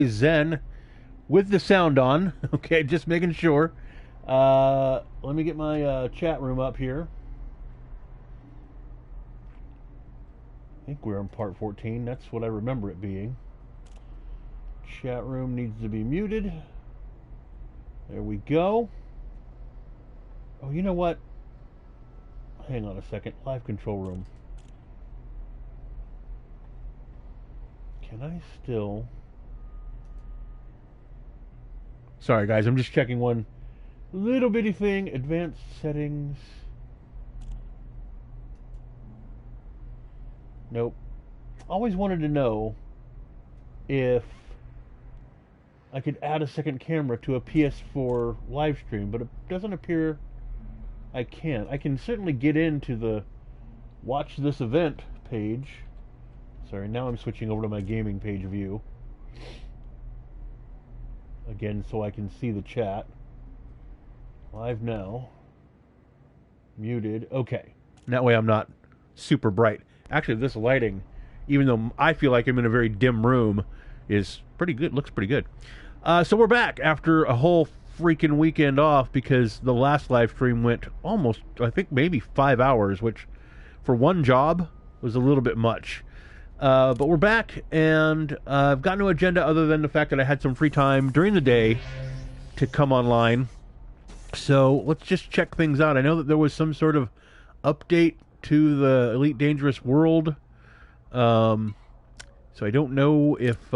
Zen with the sound on. Okay, just making sure. Let me get my chat room up here. I think we're on part 14. That's what I remember it being. Chat room needs to be muted. There we go. Oh, you know what? Hang on a second. Live control room. Can I still... Sorry, guys. I'm just checking one little bitty thing. Advanced settings. Nope. Always wanted to know if I could add a second camera to a PS4 live stream, but it doesn't appear I can. I can certainly get into the watch this event page. Sorry, now I'm switching over to my gaming page view. Again, so I can see the chat. Live now. Muted. Okay. That way I'm not super bright. Actually, this lighting, even though I feel like I'm in a very dim room, is pretty good. Looks pretty good. So we're back after a whole freaking weekend off because the last live stream went almost, I think, maybe 5 hours, which for one job was a little bit much. But we're back, and I've got no agenda other than the fact that I had some free time during the day to come online. So let's just check things out. I know that there was some sort of update to the Elite Dangerous World. So I don't know if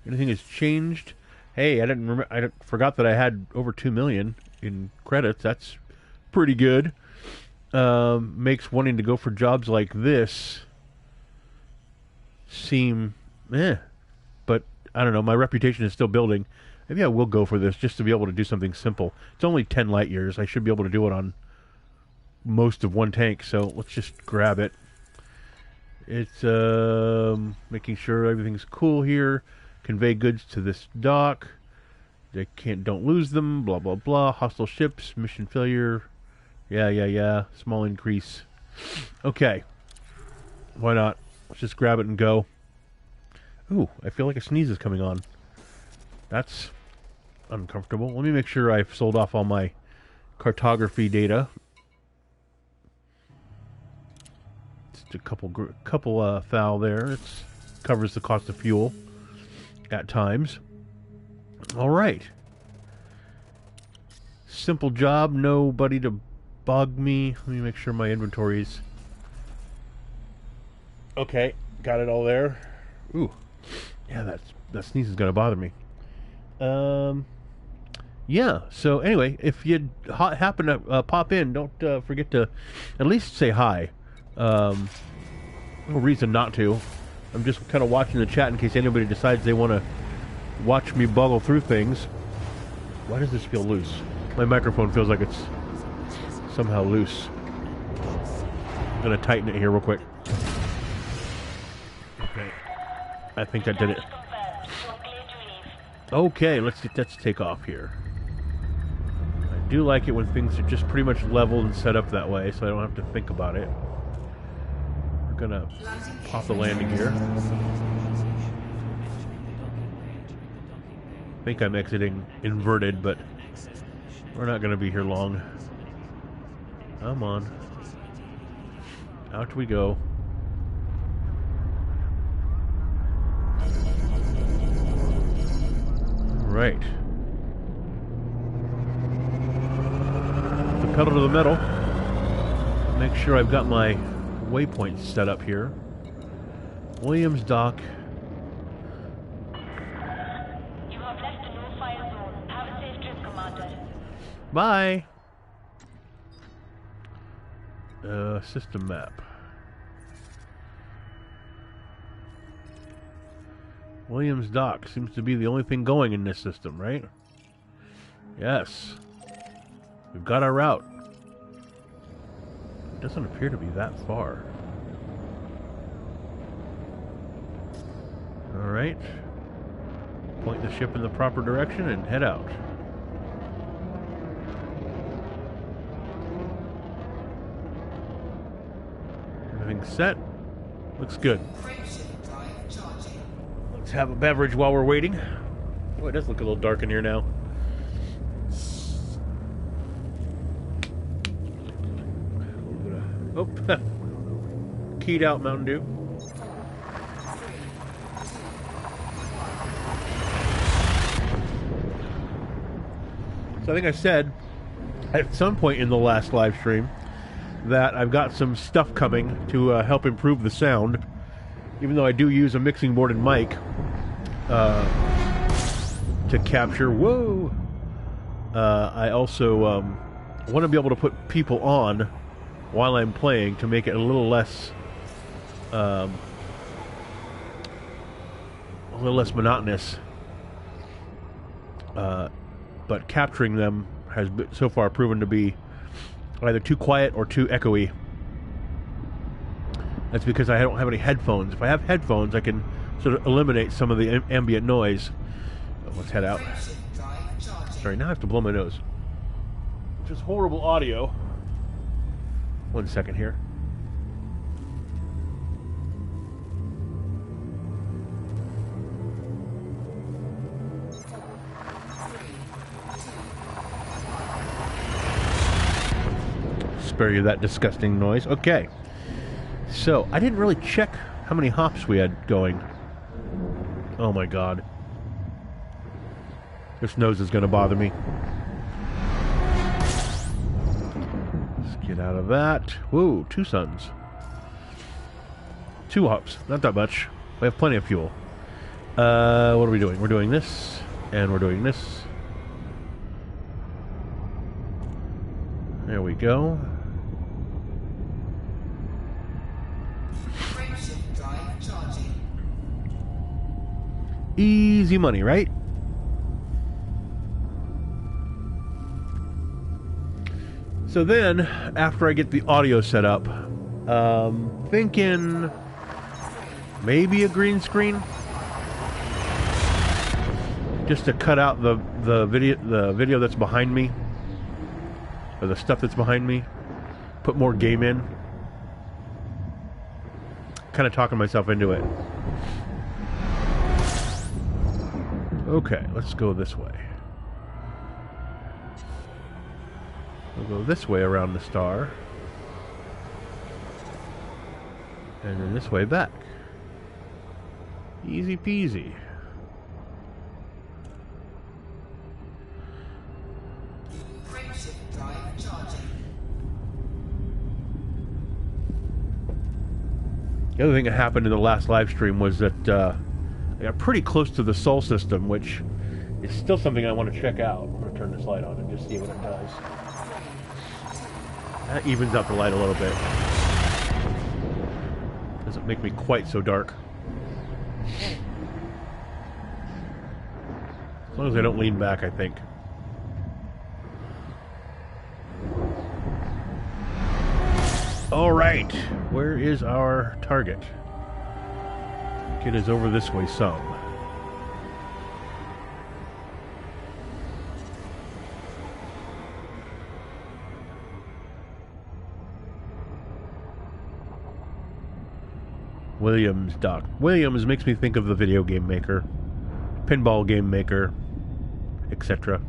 anything has changed. Hey, I didn't remember. I forgot that I had over 2 million in credits. That's pretty good. Makes wanting to go for jobs like this seem but I don't know. My reputation is still building. Maybe I will go for this just to be able to do something simple. It's only 10 light years. I should be able to do it on most of one tank, so let's just grab it. It's making sure everything's cool here. Convey goods to this dock. They don't lose them. Blah blah blah. Hostile ships. Mission failure. Yeah. Small increase. Okay. Why not? Let's just grab it and go. Ooh, I feel like a sneeze is coming on. That's uncomfortable. Let me make sure I've sold off all my cartography data. Just a couple foul there. It covers the cost of fuel at times. All right. Simple job. Nobody to bug me. Let me make sure my inventory's okay. Got it all there. Ooh. Yeah, that sneeze is gonna bother me. Yeah, so anyway, if you happen to pop in, don't forget to at least say hi. No reason not to. I'm just kind of watching the chat in case anybody decides they want to watch me boggle through things. Why does this feel loose? My microphone feels like it's somehow loose. I'm going to tighten it here real quick. Okay. I think that did it. Okay, let's take off here. I do like it when things are just pretty much leveled and set up that way, so I don't have to think about it. We're gonna pop the landing here. I think I'm exiting inverted, but we're not gonna be here long. Come on. Out we go. Right. The pedal to the metal. Make sure I've got my waypoints set up here. Williams Dock. You have left the no-fire zone. Have a safe trip, Commander. Bye. System map. Williams Dock seems to be the only thing going in this system, right? Yes. We've got our route. It doesn't appear to be that far. Alright. Point the ship in the proper direction and head out. Everything's set. Looks good. have a beverage while we're waiting. Oh, it does look a little dark in here now. Oh, keyed out Mountain Dew. So I think I said at some point in the last live stream that I've got some stuff coming to help improve the sound, even though I do use a mixing board and mic to capture. Whoa! I also want to be able to put people on while I'm playing to make it a little less monotonous. But capturing them has so far proven to be either too quiet or too echoey. That's because I don't have any headphones. If I have headphones, I can sort of eliminate some of the ambient noise. Oh, let's head out. Sorry, now I have to blow my nose. Which is horrible audio. 1 second here. Spare you that disgusting noise. Okay. So, I didn't really check how many hops we had going. Oh my god. This nose is going to bother me. Let's get out of that. Whoa, 2 suns. 2 hops. Not that much. We have plenty of fuel. What are we doing? We're doing this, and we're doing this. There we go. Easy money, right? So then, after I get the audio set up, thinking maybe a green screen, just to cut out the video that's behind me, or the stuff that's behind me, put more game in. Kind of talking myself into it. Okay, let's go this way. We'll go this way around the star. And then this way back. Easy peasy. The other thing that happened in the last live stream was that I got pretty close to the Sol system, which is still something I want to check out. I'm going to turn this light on and just see what it does. That evens out the light a little bit. Doesn't make me quite so dark. As long as I don't lean back, I think. Alright, where is our target? It is over this way some. Williams Dock. Williams makes me think of the video game maker, pinball game maker, etc.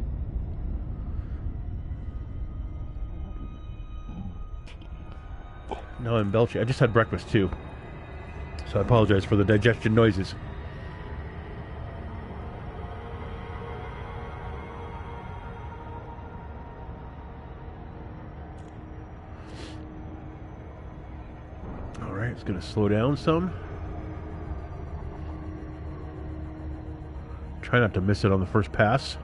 No, I'm belching. I just had breakfast too, so I apologize for the digestion noises. Alright, it's going to slow down some. Try not to miss it on the first pass.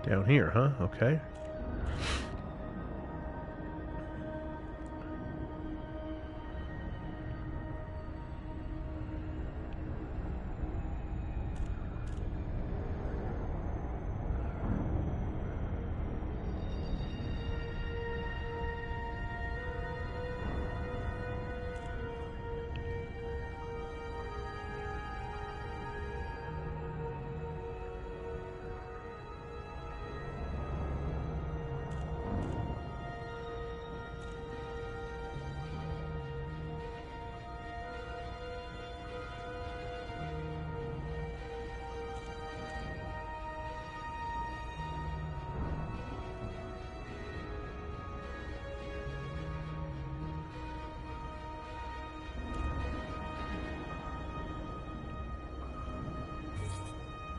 Down here, huh? Okay.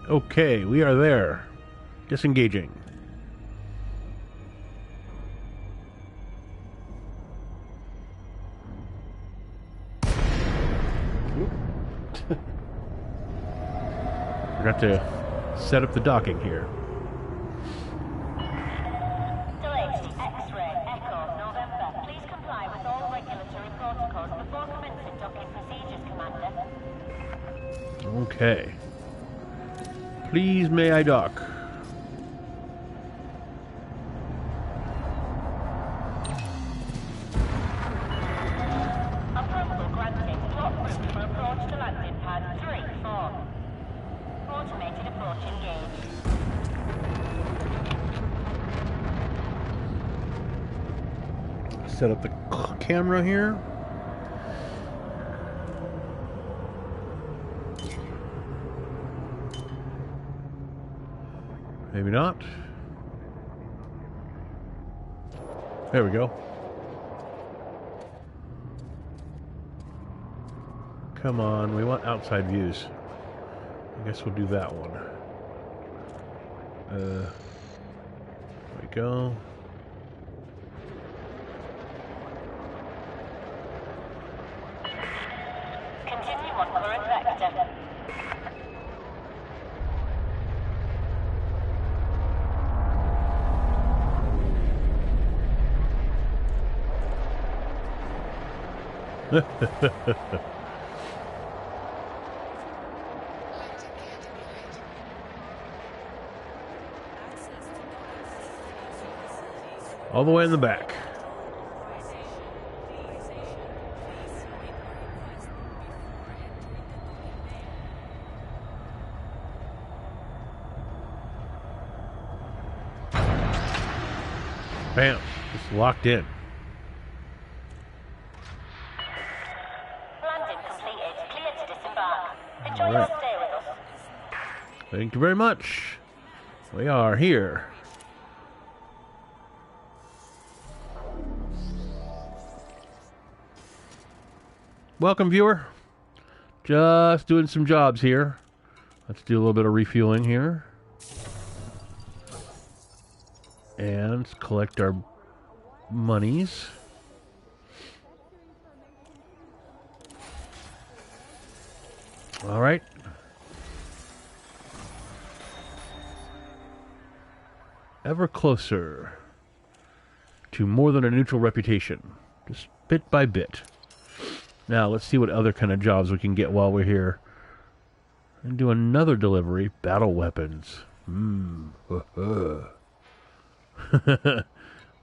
Okay, we are there. Disengaging. Forgot to set up the docking here. Delay, X-ray, Echo, November. Please comply with all regulatory protocols before commencing docking procedures, Commander. Okay. Please may I dock? Approval granted. Plot route for approach to landing pad 3-4. Automated approach engaged. Set up the camera here. Maybe not. There we go. Come on, we want outside views. I guess we'll do that one. There we go. Continue on current vector. All the way in the back. Bam. It's locked in. Landing completed. Clear to disembark. Enjoy All your right. stay with us. Thank you very much. We are here. Welcome, viewer. Just doing some jobs here. Let's do a little bit of refueling here. And collect our monies. All right. Ever closer to more than a neutral reputation. Just bit by bit. Now, let's see what other kind of jobs we can get while we're here. And do another delivery. Battle weapons.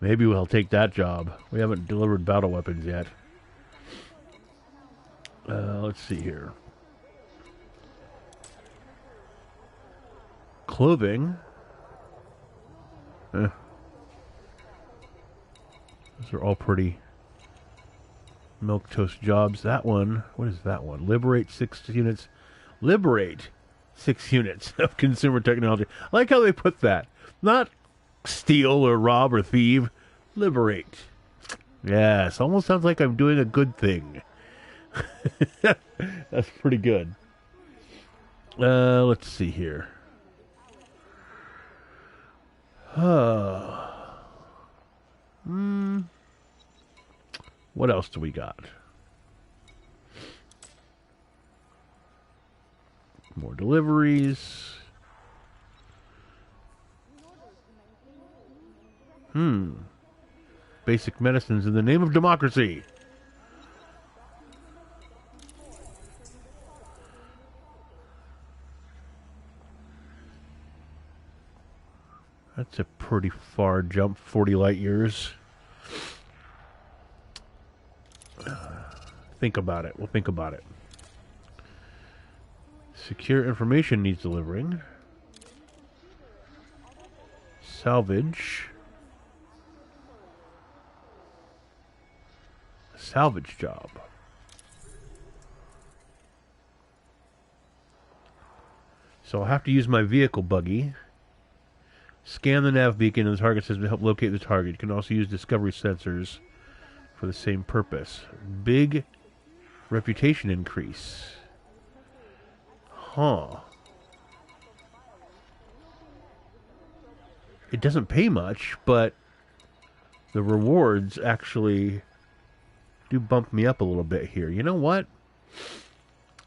Maybe we'll take that job. We haven't delivered battle weapons yet. Let's see here. Clothing. Those are all pretty milquetoast jobs. That one, what is that one? Liberate 6 units. Liberate 6 units of consumer technology. I like how they put that. Not steal or rob or thieve. Liberate. Yes, almost sounds like I'm doing a good thing. That's pretty good. Let's see here. What else do we got? More deliveries. Basic medicines in the name of democracy. That's a pretty far jump, 40 light years. Think about it. We'll think about it. Secure information needs delivering. Salvage. Salvage job. So I'll have to use my vehicle buggy. Scan the nav beacon and the target system to help locate the target. You can also use discovery sensors for the same purpose. Big reputation increase. Huh. It doesn't pay much, but the rewards actually do bump me up a little bit here. You know what?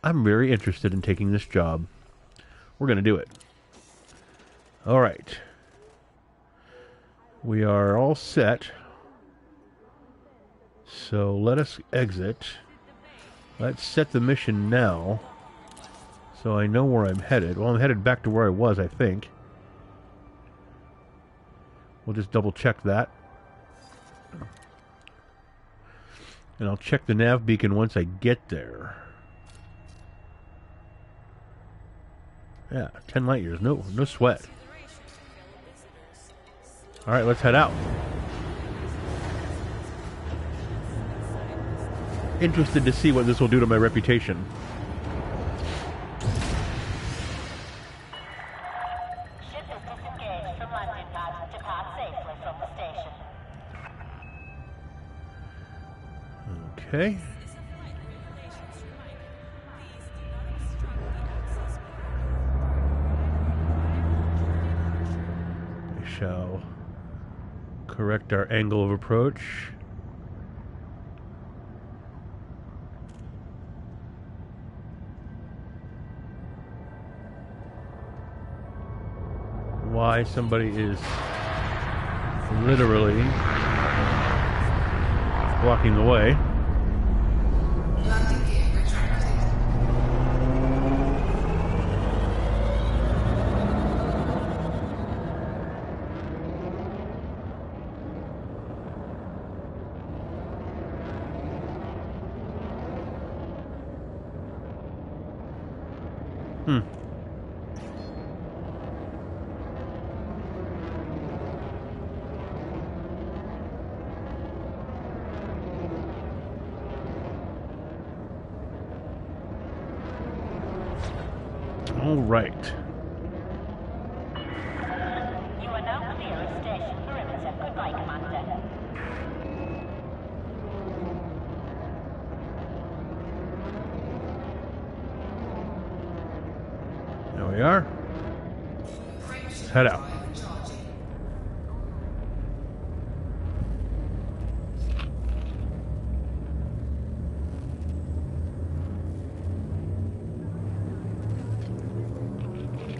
I'm very interested in taking this job. We're going to do it. All right. We are all set. So let us exit. Let's set the mission now, so I know where I'm headed. Well, I'm headed back to where I was, I think. We'll just double check that. And I'll check the nav beacon once I get there. Yeah, 10 light years. No sweat. All right, let's head out. Interested to see what this will do to my reputation. Ship is disengaged from landing pad. Depart safely from the station. Okay. We shall correct our angle of approach. Why somebody is literally blocking the way. All right. You are now clear of station perimeter. Goodbye, Commander. There we are. Let's head out.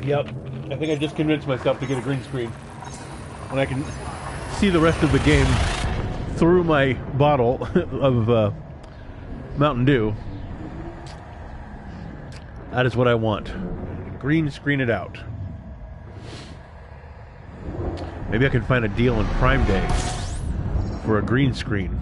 Yep, I think I just convinced myself to get a green screen. When I can see the rest of the game through my bottle of Mountain Dew. That is what I want. Green screen it out. Maybe I can find a deal on Prime Day for a green screen.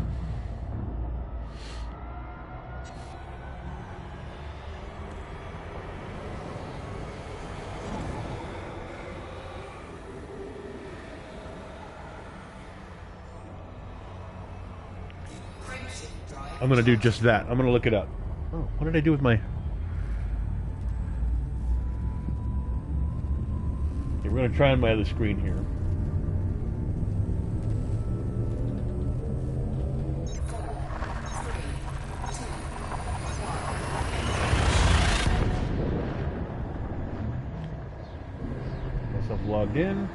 I'm going to do just that. I'm going to look it up. Oh, what did I do with my... Okay, we're going to try on my other screen here. Myself logged in.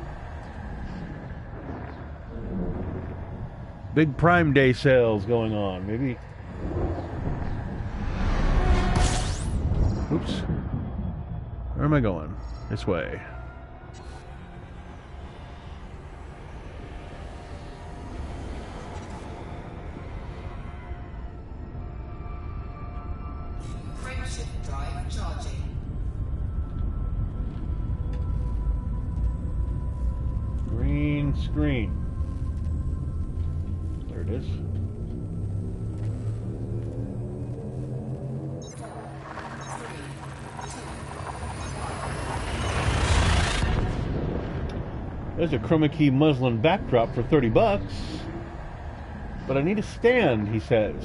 Big Prime Day sales going on. Maybe... Oops. Where am I going? This way. Drive charging. Green screen. There it is. There's a chroma key muslin backdrop for $30. But I need a stand, he says.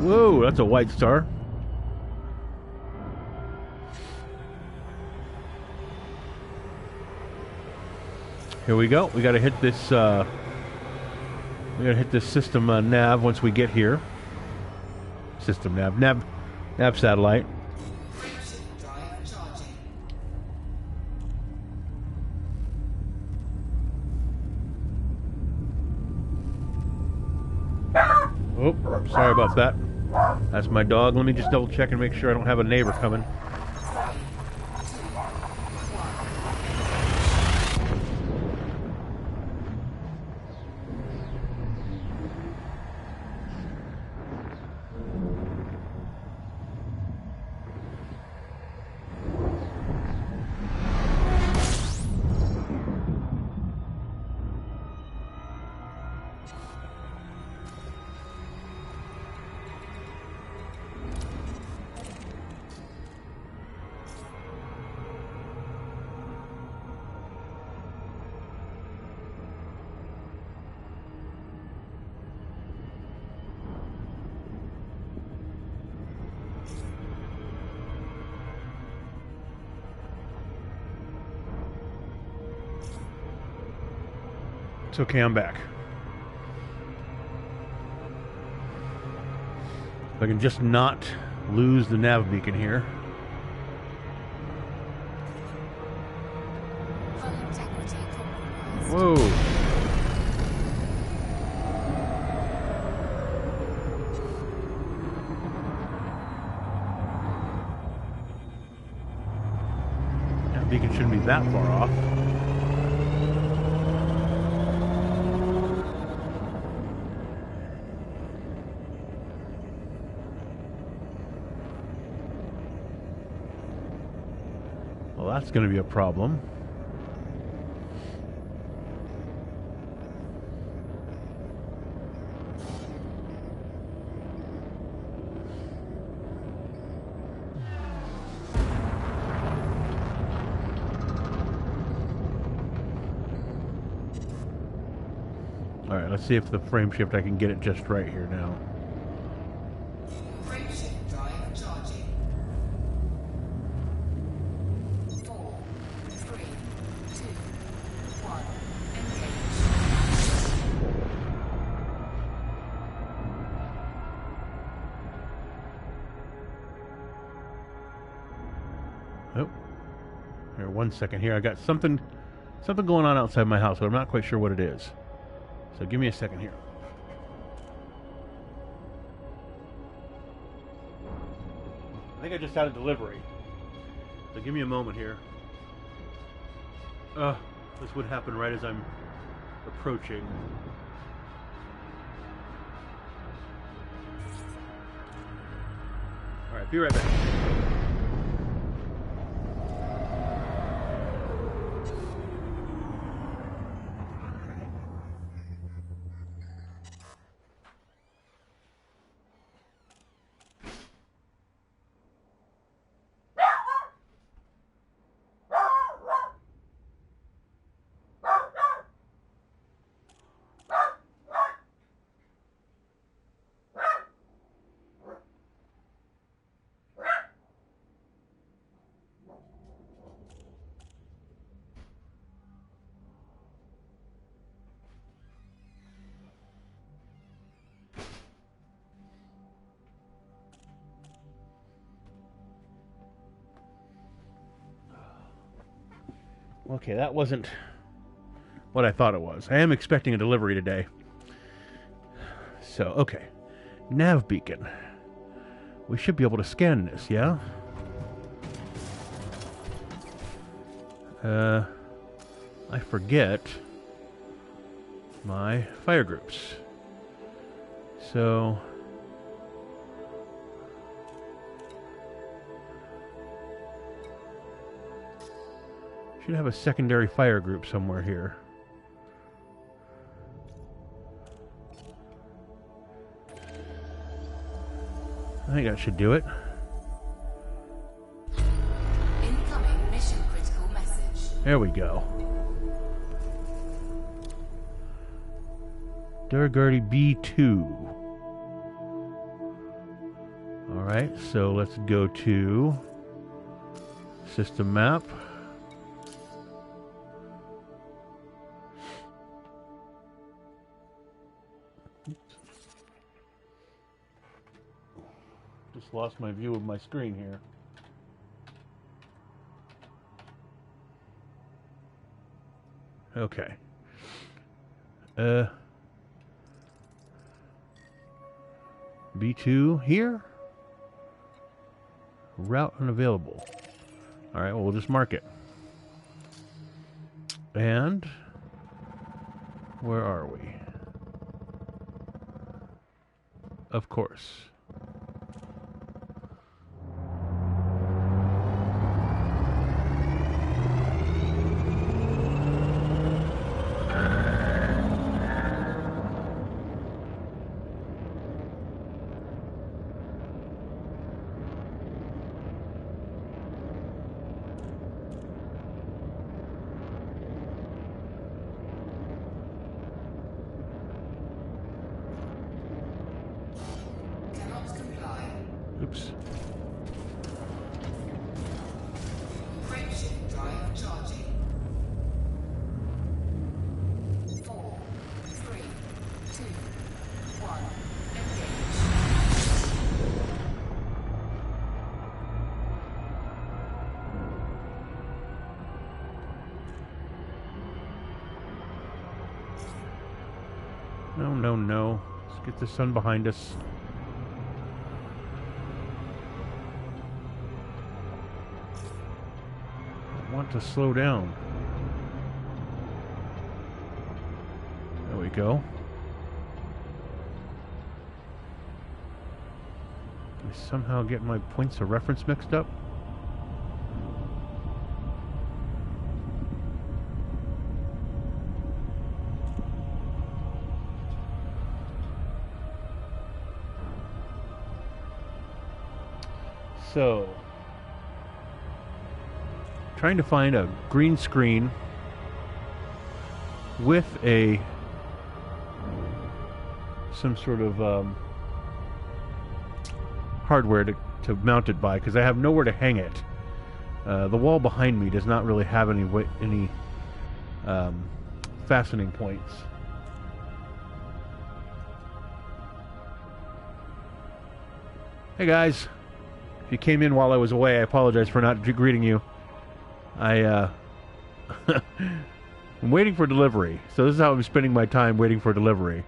Whoa, that's a white star. Here we go. We got to hit this. We got to hit this system nav once we get here. System nav satellite. Drive charging. Oh, sorry about that. That's my dog. Let me just double check and make sure I don't have a neighbor coming. It's okay, I'm back. If I can just not lose the nav beacon here. Whoa. Nav beacon shouldn't be that far off. Well, that's going to be a problem. All right, let's see if the frame shift, I can get it just right here now. Frame shift drive charging. 4, 3, 2, 1. Oh, here, 1 second here. I got something going on outside my house, but I'm not quite sure what it is. So give me a second here. I think I just had a delivery. So give me a moment here. This would happen right as I'm approaching. All right, be right back. Okay, that wasn't what I thought it was. I am expecting a delivery today. So, okay. Nav beacon. We should be able to scan this, yeah? I forget. my fire groups. So should have a secondary fire group somewhere here. I think that should do it. Incoming mission critical message. There we go. Durgardy B2. Alright, so let's go to system map. Just lost my view of my screen here. Okay. B2 here? Route unavailable. Alright, well, we'll just mark it. And where are we? Of course. Cannot comply. Oops. Frameshift drive charging. 4, 3, 2, 1. Engage. No, no, no. Let's get the sun behind us. I want to slow down. There we go. I somehow get my points of reference mixed up. So, trying to find a green screen with some sort of hardware to mount it by, because I have nowhere to hang it. The wall behind me does not really have any fastening points. Hey guys. If you came in while I was away, I apologize for not greeting you. I'm waiting for delivery. So this is how I'm spending my time, waiting for delivery.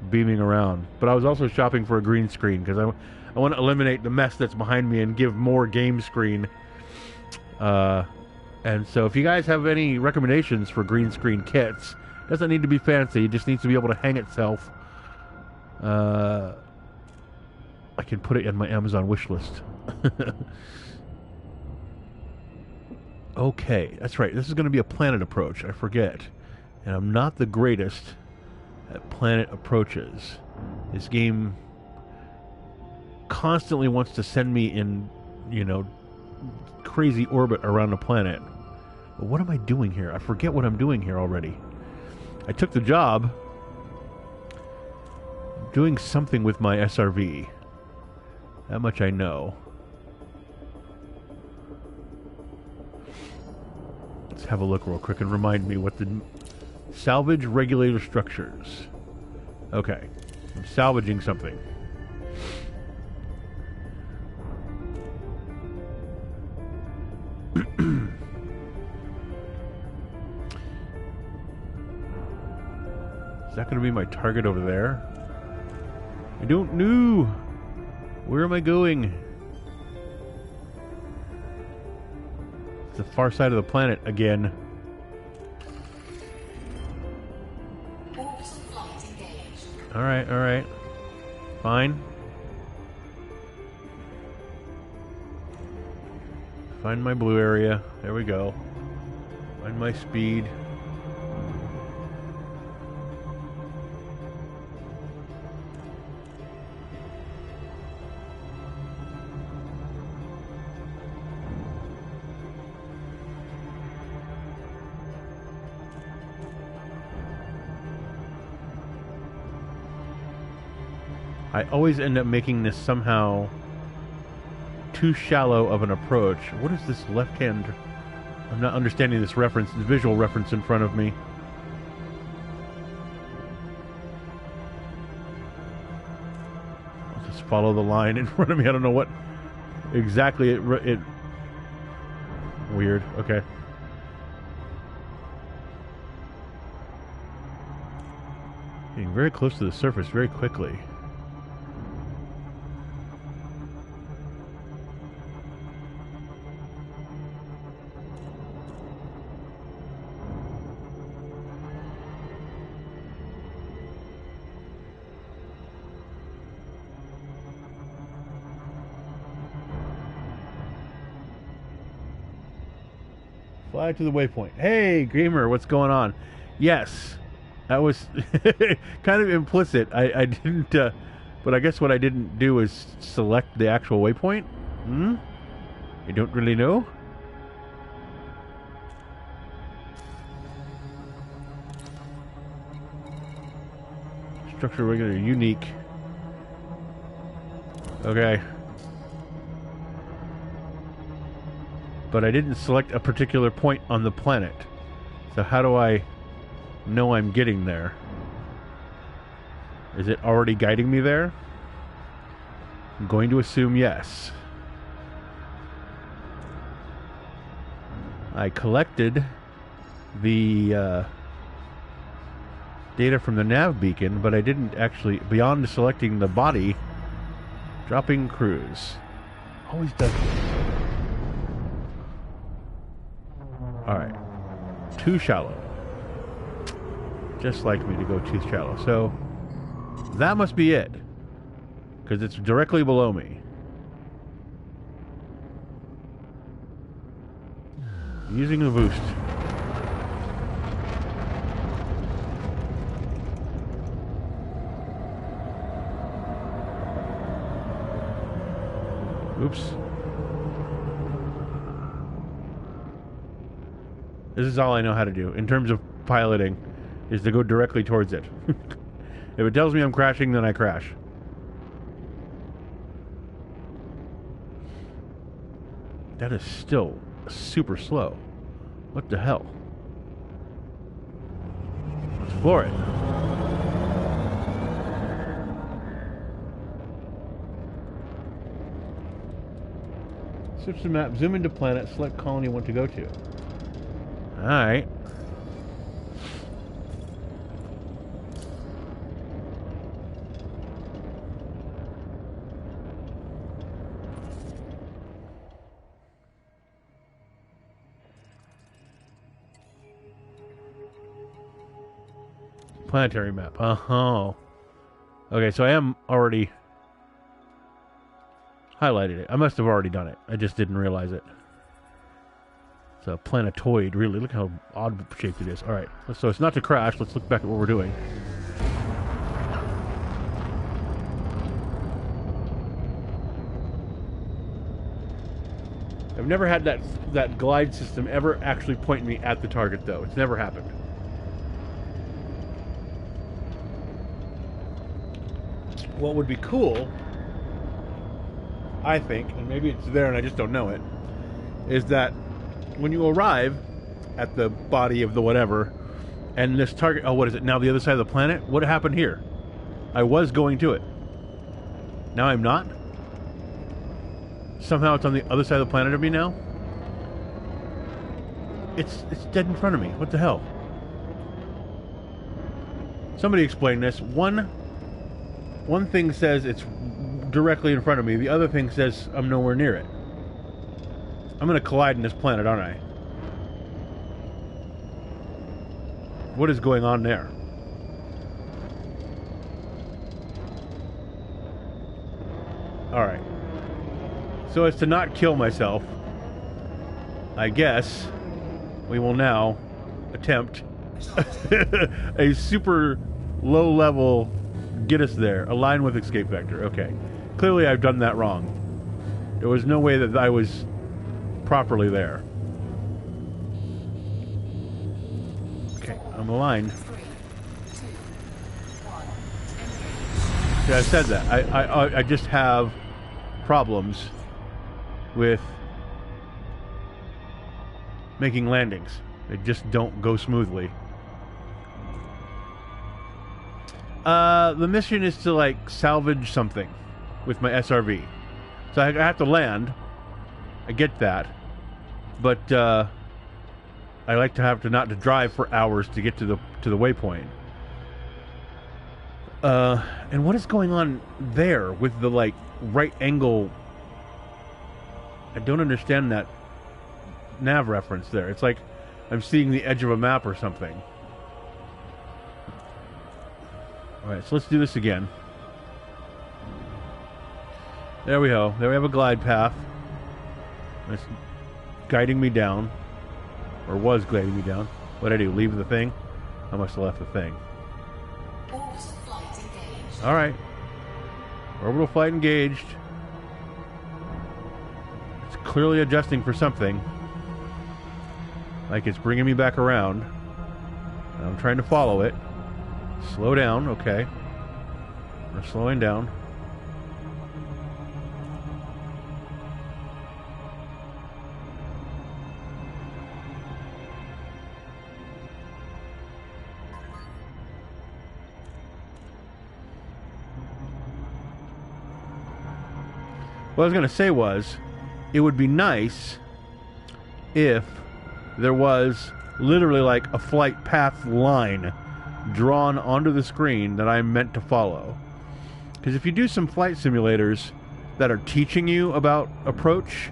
Beaming around. But I was also shopping for a green screen, because I want to eliminate the mess that's behind me and give more game screen. And so if you guys have any recommendations for green screen kits, it doesn't need to be fancy, it just needs to be able to hang itself. I can put it in my Amazon wish list. Okay, that's right. This is going to be a planet approach. I forget. And I'm not the greatest at planet approaches. This game constantly wants to send me in, crazy orbit around the planet. But what am I doing here? I forget what I'm doing here already. I took the job doing something with my SRV. That much I know. Let's have a look real quick and remind me what the salvage regulator structures. Okay, I'm salvaging something. Is that going to be my target over there? I don't know. Where am I going? It's the far side of the planet again. Orbital flight engaged. Alright, alright. Fine. Find my blue area. There we go. Find my speed. I always end up making this somehow too shallow of an approach. What is this left hand? I'm not understanding this reference, the visual reference in front of me. I'll just follow the line in front of me. I don't know what exactly it weird. Okay. Getting very close to the surface very quickly. Fly to the waypoint. Hey, Gamer, what's going on? Yes, that was kind of implicit. I didn't, but I guess what I didn't do is select the actual waypoint. I don't really know. Structure regular, unique. Okay. But I didn't select a particular point on the planet. So how do I know I'm getting there? Is it already guiding me there? I'm going to assume yes. I collected the data from the nav beacon, but I didn't actually, beyond selecting the body, dropping cruise. Always does this. Alright. Too shallow. Just like me to go too shallow. So, that must be it. Because it's directly below me. Using the boost. Oops. This is all I know how to do in terms of piloting, is to go directly towards it. If it tells me I'm crashing, then I crash. That is still super slow. What the hell? Let's explore it. System map, zoom into planet, select colony you want to go to. Alright. Planetary map. Oh. Okay, so I am already highlighted it. I must have already done it. I just didn't realize it. It's a planetoid, really. Look how odd shaped it is. Alright, so it's not to crash. Let's look back at what we're doing. I've never had that glide system ever actually point me at the target, though. It's never happened. What would be cool, I think, and maybe it's there and I just don't know it, is that when you arrive at the body of the whatever, and this target, oh, what is it, now the other side of the planet? What happened here? I was going to it. Now I'm not? Somehow it's on the other side of the planet of me now? It's dead in front of me. What the hell? Somebody explain this. One thing says it's directly in front of me. The other thing says I'm nowhere near it. I'm going to collide in this planet, aren't I? What is going on there? Alright. So as to not kill myself, I guess we will now attempt a super low level get us there. Align with escape vector. Okay. Clearly I've done that wrong. There was no way that I was properly there. Okay, I'm aligned. 3, 2, 1. See, I said that. I just have problems with making landings. They just don't go smoothly. The mission is to, like, salvage something with my SRV. So I have to land. I get that. But, I like to have to not to drive for hours to get to the waypoint. And what is going on there with the, like, right angle? I don't understand that nav reference there. It's like I'm seeing the edge of a map or something. Alright, so let's do this again. There we go. There we have a glide path. It's guiding me down. Or was guiding me down. What did I do? Leave the thing? I must have left the thing. Orbital flight engaged. Alright. Orbital flight engaged. It's clearly adjusting for something. Like it's bringing me back around. And I'm trying to follow it. Slow down, okay. We're slowing down. What I was going to say was, it would be nice if there was literally like a flight path line drawn onto the screen that I'm meant to follow. Because if you do some flight simulators that are teaching you about approach,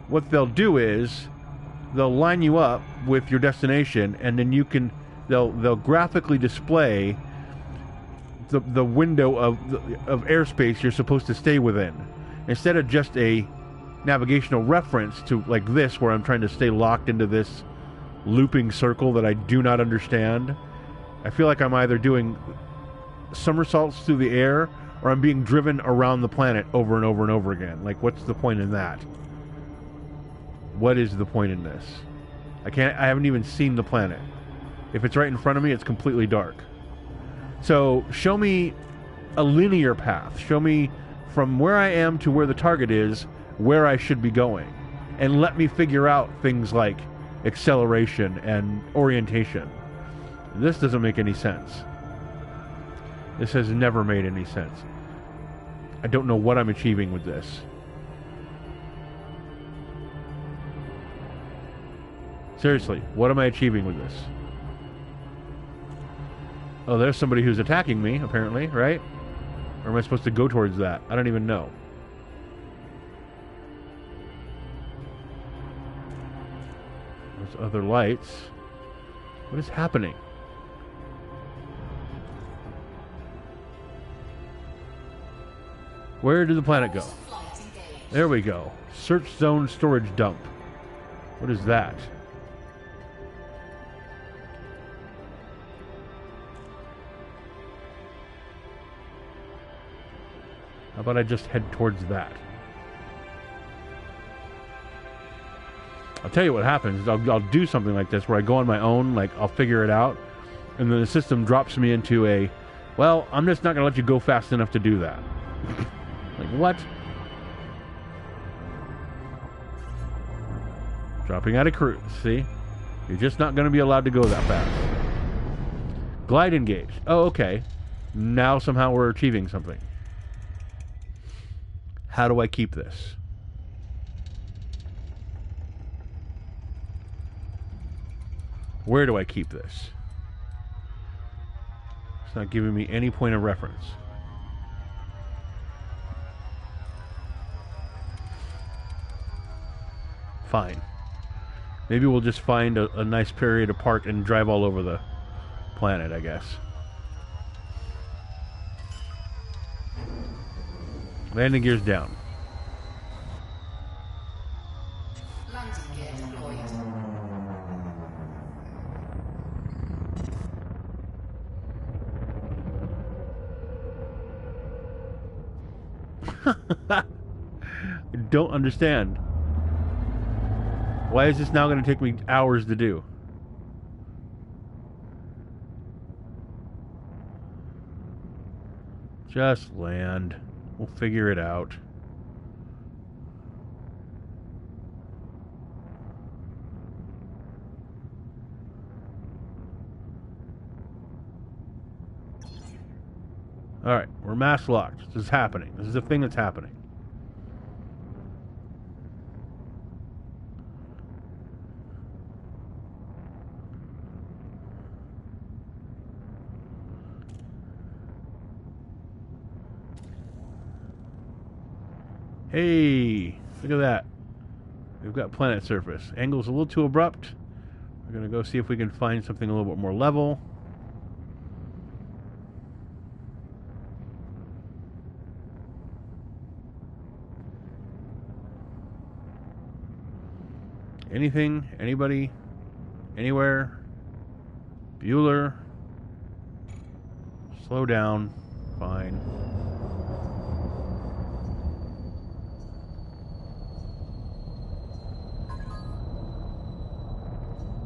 what they'll do is they'll line you up with your destination, and then they'll graphically display the window of airspace you're supposed to stay within, instead of just a navigational reference to like this, where I'm trying to stay locked into this looping circle that I do not understand. I feel like I'm either doing somersaults through the air, or I'm being driven around the planet over and over and over again. Like, what's the point in that? What is the point in this? I haven't even seen the planet. If it's right in front of me, it's completely dark. So, show me a linear path. Show me from where I am to where the target is, where I should be going. And let me figure out things like acceleration and orientation. This doesn't make any sense. This has never made any sense. I don't know what I'm achieving with this. Seriously, what am I achieving with this? Oh, there's somebody who's attacking me, apparently, right? Or am I supposed to go towards that? I don't even know. There's other lights. What is happening? Where did the planet go? There we go. Search zone storage dump. What is that? How about I just head towards that? I'll tell you what happens. I'll do something like this where I go on my own, like I'll figure it out, and then the system drops me into a, well, I'm just not going to let you go fast enough to do that. Like, what? Dropping out of cruise, see? You're just not going to be allowed to go that fast. Glide engaged. Oh, okay. Now somehow we're achieving something. How do I keep this? Where do I keep this? It's not giving me any point of reference. Fine. Maybe we'll just find a nice period to park and drive all over the planet, I guess. Landing gear's down. Landing gear deployed. I don't understand. Why is this now going to take me hours to do? Just land. We'll figure it out. Alright, we're mass locked. This is happening. This is a thing that's happening. Hey, look at that. We've got planet surface. Angle's a little too abrupt. We're going to go see if we can find something a little bit more level. Anything? Anybody? Anywhere? Bueller? Slow down. Fine.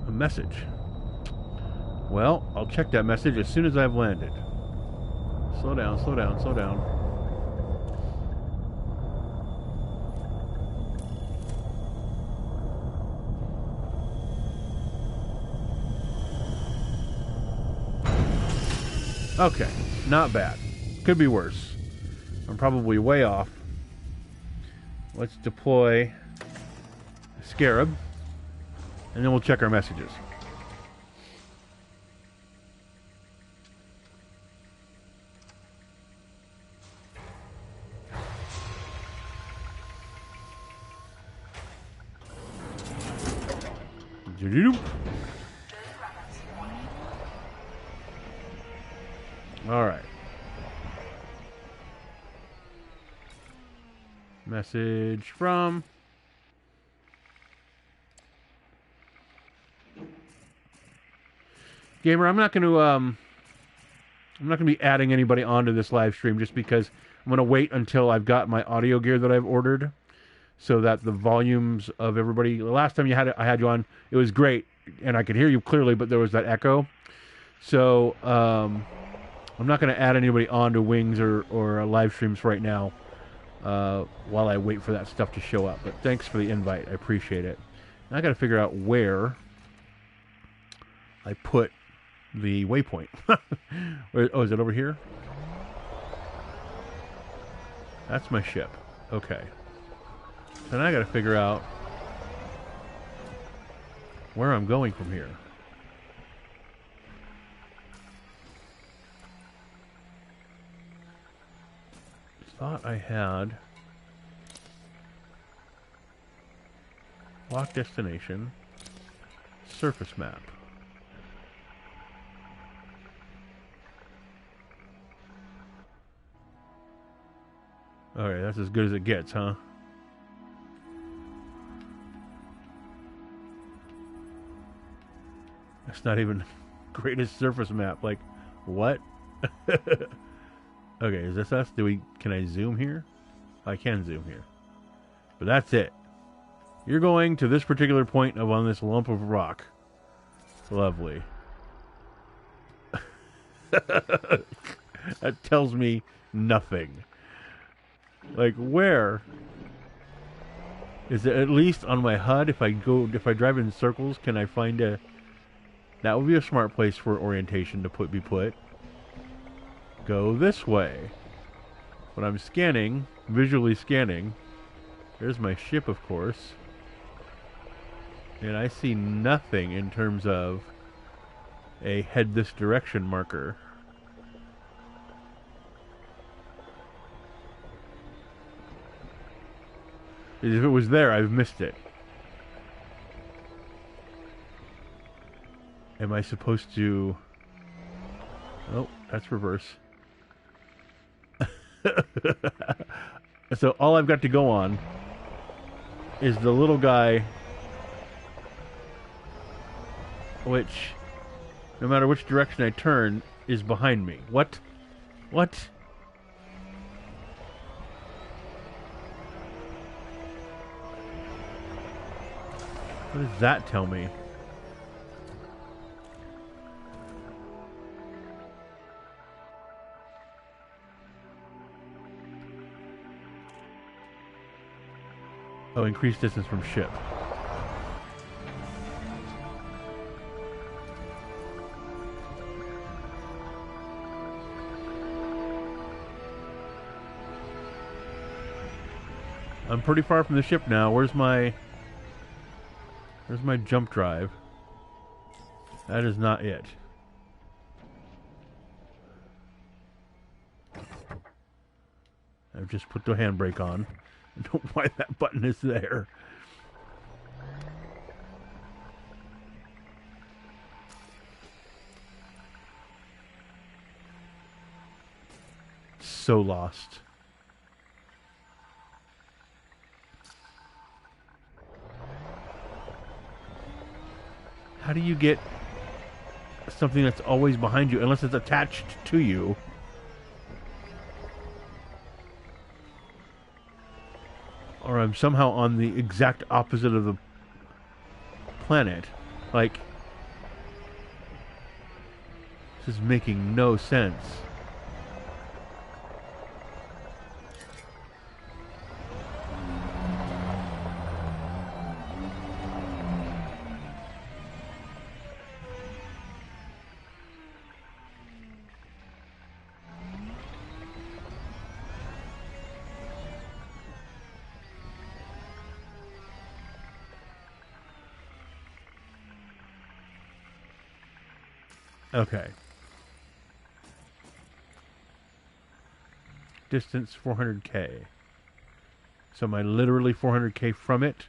A message. Well, I'll check that message as soon as I've landed. Slow down, slow down, slow down. Okay, not bad. Could be worse. I'm probably way off. Let's deploy the Scarab, and then we'll check our messages. All right. Message from Gamer. I'm not going to be adding anybody onto this live stream just because I'm going to wait until I've got my audio gear that I've ordered so that the volumes of everybody. The last time I had you on, it was great and I could hear you clearly, but there was that echo. So, I'm not going to add anybody onto Wings or live streams right now while I wait for that stuff to show up. But thanks for the invite. I appreciate it. And I got to figure out where I put the waypoint. Oh, is it over here? That's my ship. Okay. So now I got to figure out where I'm going from here. Thought I had lock destination, surface map. Okay, that's as good as it gets, huh? That's not even greatest surface map. Like, what? Okay, is this us? Can I zoom here? I can zoom here. But that's it. You're going to this particular point on this lump of rock. Lovely. That tells me nothing. Like, where? Is it at least on my HUD? If I drive in circles, can I find a... That would be a smart place for orientation to be put. Go this way. When I'm scanning, visually scanning, there's my ship, of course. And I see nothing in terms of a head this direction marker. If it was there, I've missed it. Am I supposed to... Oh, that's reverse. So all I've got to go on is the little guy, which, no matter which direction I turn, is behind me. What? What? What does that tell me? Oh, increased distance from ship. I'm pretty far from the ship now. Where's my jump drive? That is not it. I've just put the handbrake on. I don't know why that button is there. So lost. How do you get something that's always behind you unless it's attached to you? Or I'm somehow on the exact opposite of the planet. Like, this is making no sense. Okay. Distance 400k. So am I literally 400k from it?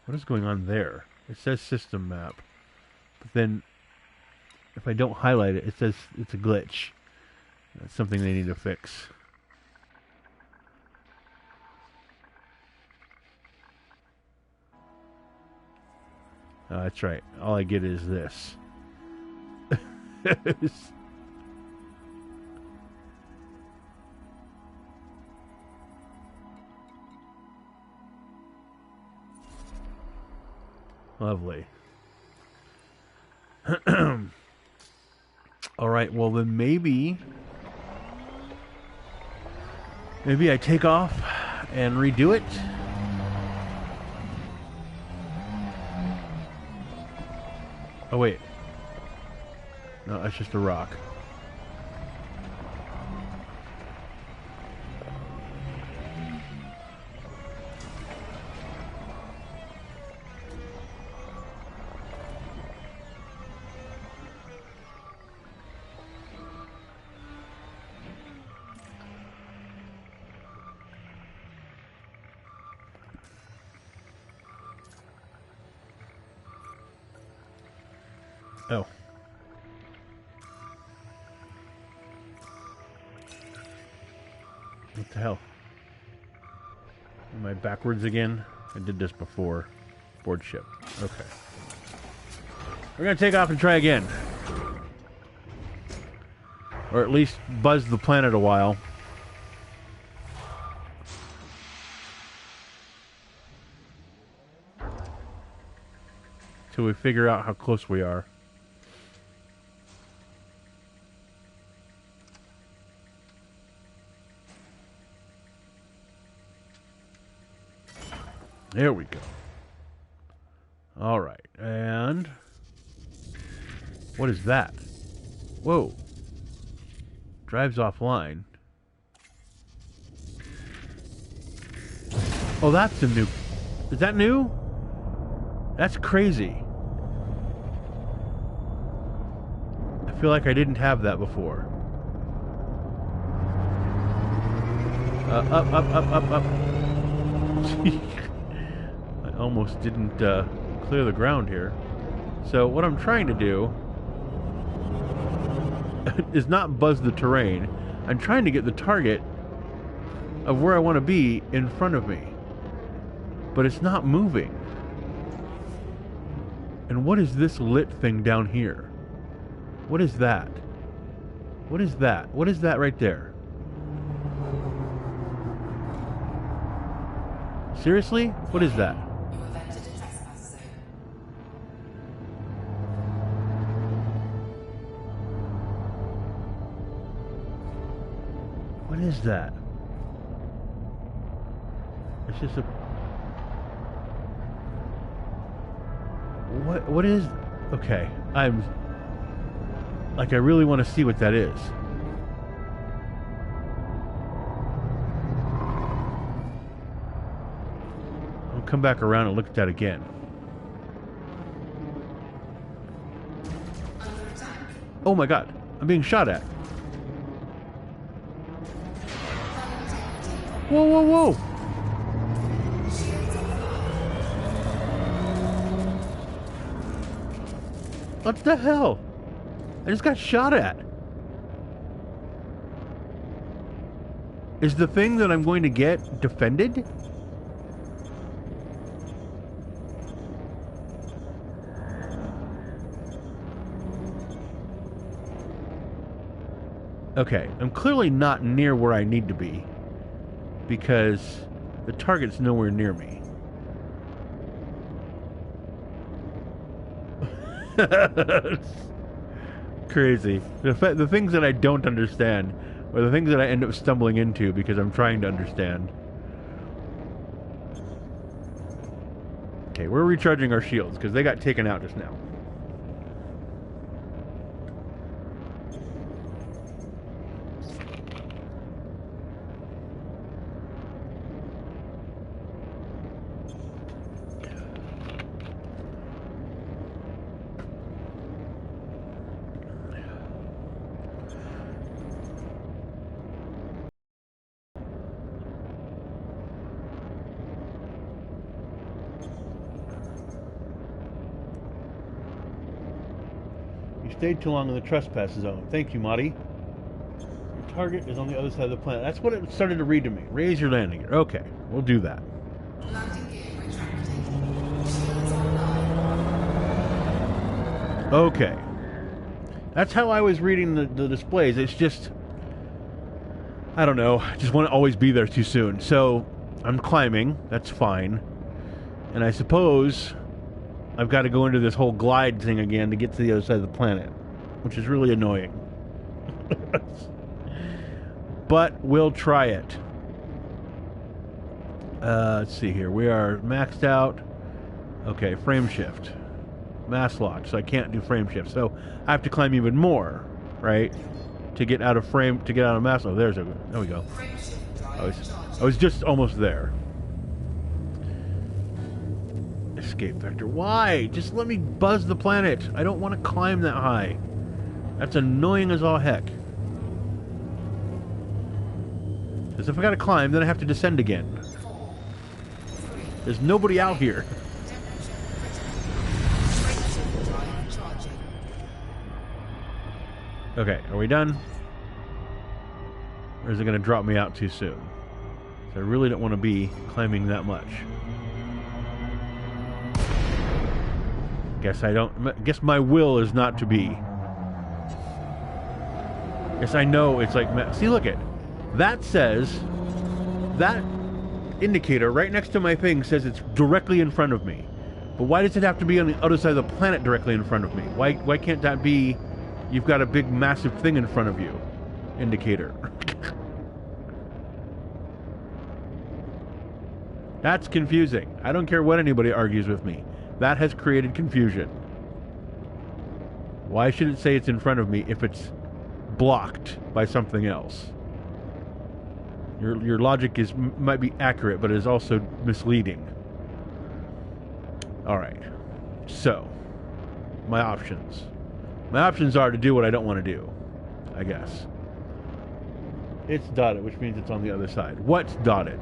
What is going on there? It says system map. But then if I don't highlight it, it says it's a glitch. That's something they need to fix. Oh, that's right. All I get is this. Lovely. All right, well then maybe I take off and redo it. Oh wait. No, that's just a rock. Oh. What the hell? Am I backwards again? I did this before. Board ship. Okay. We're gonna take off and try again. Or at least buzz the planet a while. Till we figure out how close we are. There we go. All right, and what is that? Whoa. Drives offline. Oh, that's a new... Is that new? That's crazy. I feel like I didn't have that before. Up. I almost didn't clear the ground here. So what I'm trying to do is not buzz the terrain. I'm trying to get the target of where I want to be in front of me. But it's not moving. And what is this lit thing down here? What is that? What is that? What is that right there? Seriously? What is that? You have entered a trespass zone. What is that? It's just a... What is... Okay, I'm... Like, I really want to see what that is. I'll come back around and look at that again. Under attack. Oh my god, I'm being shot at. Whoa, whoa, whoa! What the hell? I just got shot at. Is the thing that I'm going to get defended? Okay, I'm clearly not near where I need to be because the target's nowhere near me. Crazy. The things that I don't understand, or the things that I end up stumbling into because I'm trying to understand. Okay, we're recharging our shields because they got taken out just now. Stayed too long in the trespass zone. Thank you, Marty. Your target is on the other side of the planet. That's what it started to read to me. Raise your landing gear. Okay, we'll do that. Landing gear retracted. Shields online. Okay. That's how I was reading the displays. It's just... I don't know. I just want to always be there too soon. So, I'm climbing. That's fine. And I suppose... I've got to go into this whole glide thing again to get to the other side of the planet, which is really annoying. But we'll try it. Let's see here. We are maxed out. Okay, frame shift. Mass lock, so I can't do frame shift. So I have to climb even more, right? To get out of frame, to get out of mass lock. There we go. Frame shift drive I was just almost there. Escape vector. Why? Just let me buzz the planet. I don't want to climb that high. That's annoying as all heck. Because if I gotta climb, then I have to descend again. 4, 3, There's nobody out here. temperature critical. Frame shift drive charging. Okay, are we done? Or is it gonna drop me out too soon? So I really don't want to be climbing that much. Guess my will is not to be. Guess I know it's like... See, look it. That says... That indicator right next to my thing says it's directly in front of me. But why does it have to be on the other side of the planet directly in front of me? Why can't that be... You've got a big massive thing in front of you. Indicator. That's confusing. I don't care what anybody argues with me. That has created confusion. Why should it say it's in front of me if it's blocked by something else? Your logic might be accurate, but it is also misleading. Alright. So, my options. My options are to do what I don't want to do, I guess. It's dotted, which means it's on the other side. What's dotted?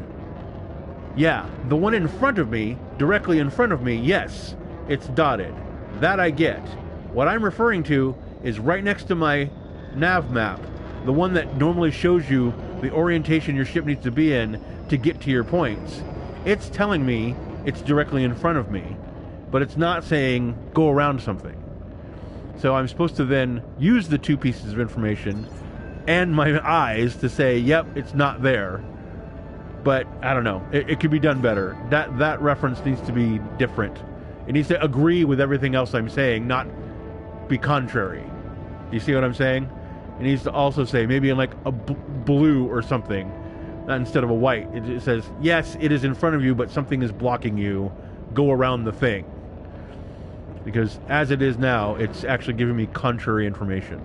Yeah, the one in front of me, directly in front of me, yes, it's dotted. That I get. What I'm referring to is right next to my nav map, the one that normally shows you the orientation your ship needs to be in to get to your points. It's telling me it's directly in front of me, but it's not saying go around something. So I'm supposed to then use the two pieces of information and my eyes to say, yep, it's not there. But I don't know. It could be done better. That reference needs to be different. It needs to agree with everything else I'm saying, not be contrary. Do you see what I'm saying? It needs to also say, maybe in like a blue or something, instead of a white. It says, yes, it is in front of you, but something is blocking you. Go around the thing. Because as it is now, it's actually giving me contrary information.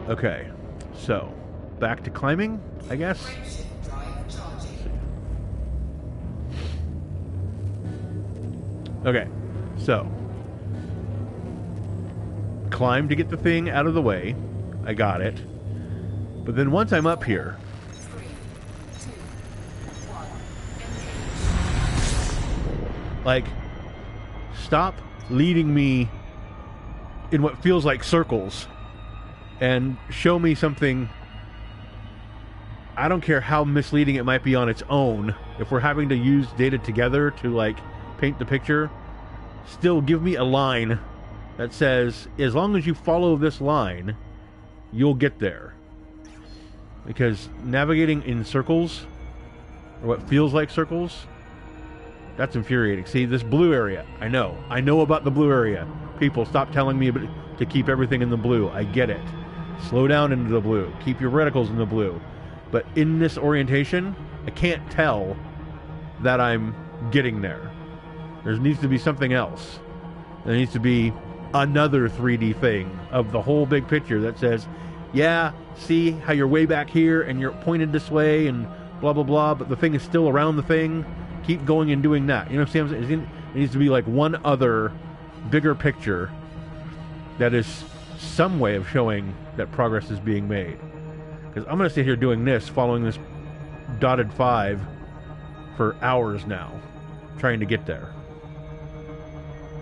Okay, so back to climbing, I guess. Okay, so climb to get the thing out of the way. I got it. But then once I'm up here, 3, 2, 1, like, stop leading me in what feels like circles and show me something. I don't care how misleading it might be on its own. If we're having to use data together to, like, paint the picture, still give me a line that says, as long as you follow this line, you'll get there. Because navigating in circles, or what feels like circles, that's infuriating. See, this blue area, I know about the blue area. People, stop telling me to keep everything in the blue. I get it. Slow down into the blue. Keep your reticles in the blue. But in this orientation, I can't tell that I'm getting there. There needs to be something else. There needs to be another 3D thing of the whole big picture that says, yeah, see how you're way back here and you're pointed this way and blah, blah, blah, but the thing is still around the thing. Keep going and doing that. You know what I'm saying? It needs to be like one other bigger picture that is some way of showing that progress is being made. Because I'm going to sit here doing this, following this dotted 5 for hours now, trying to get there.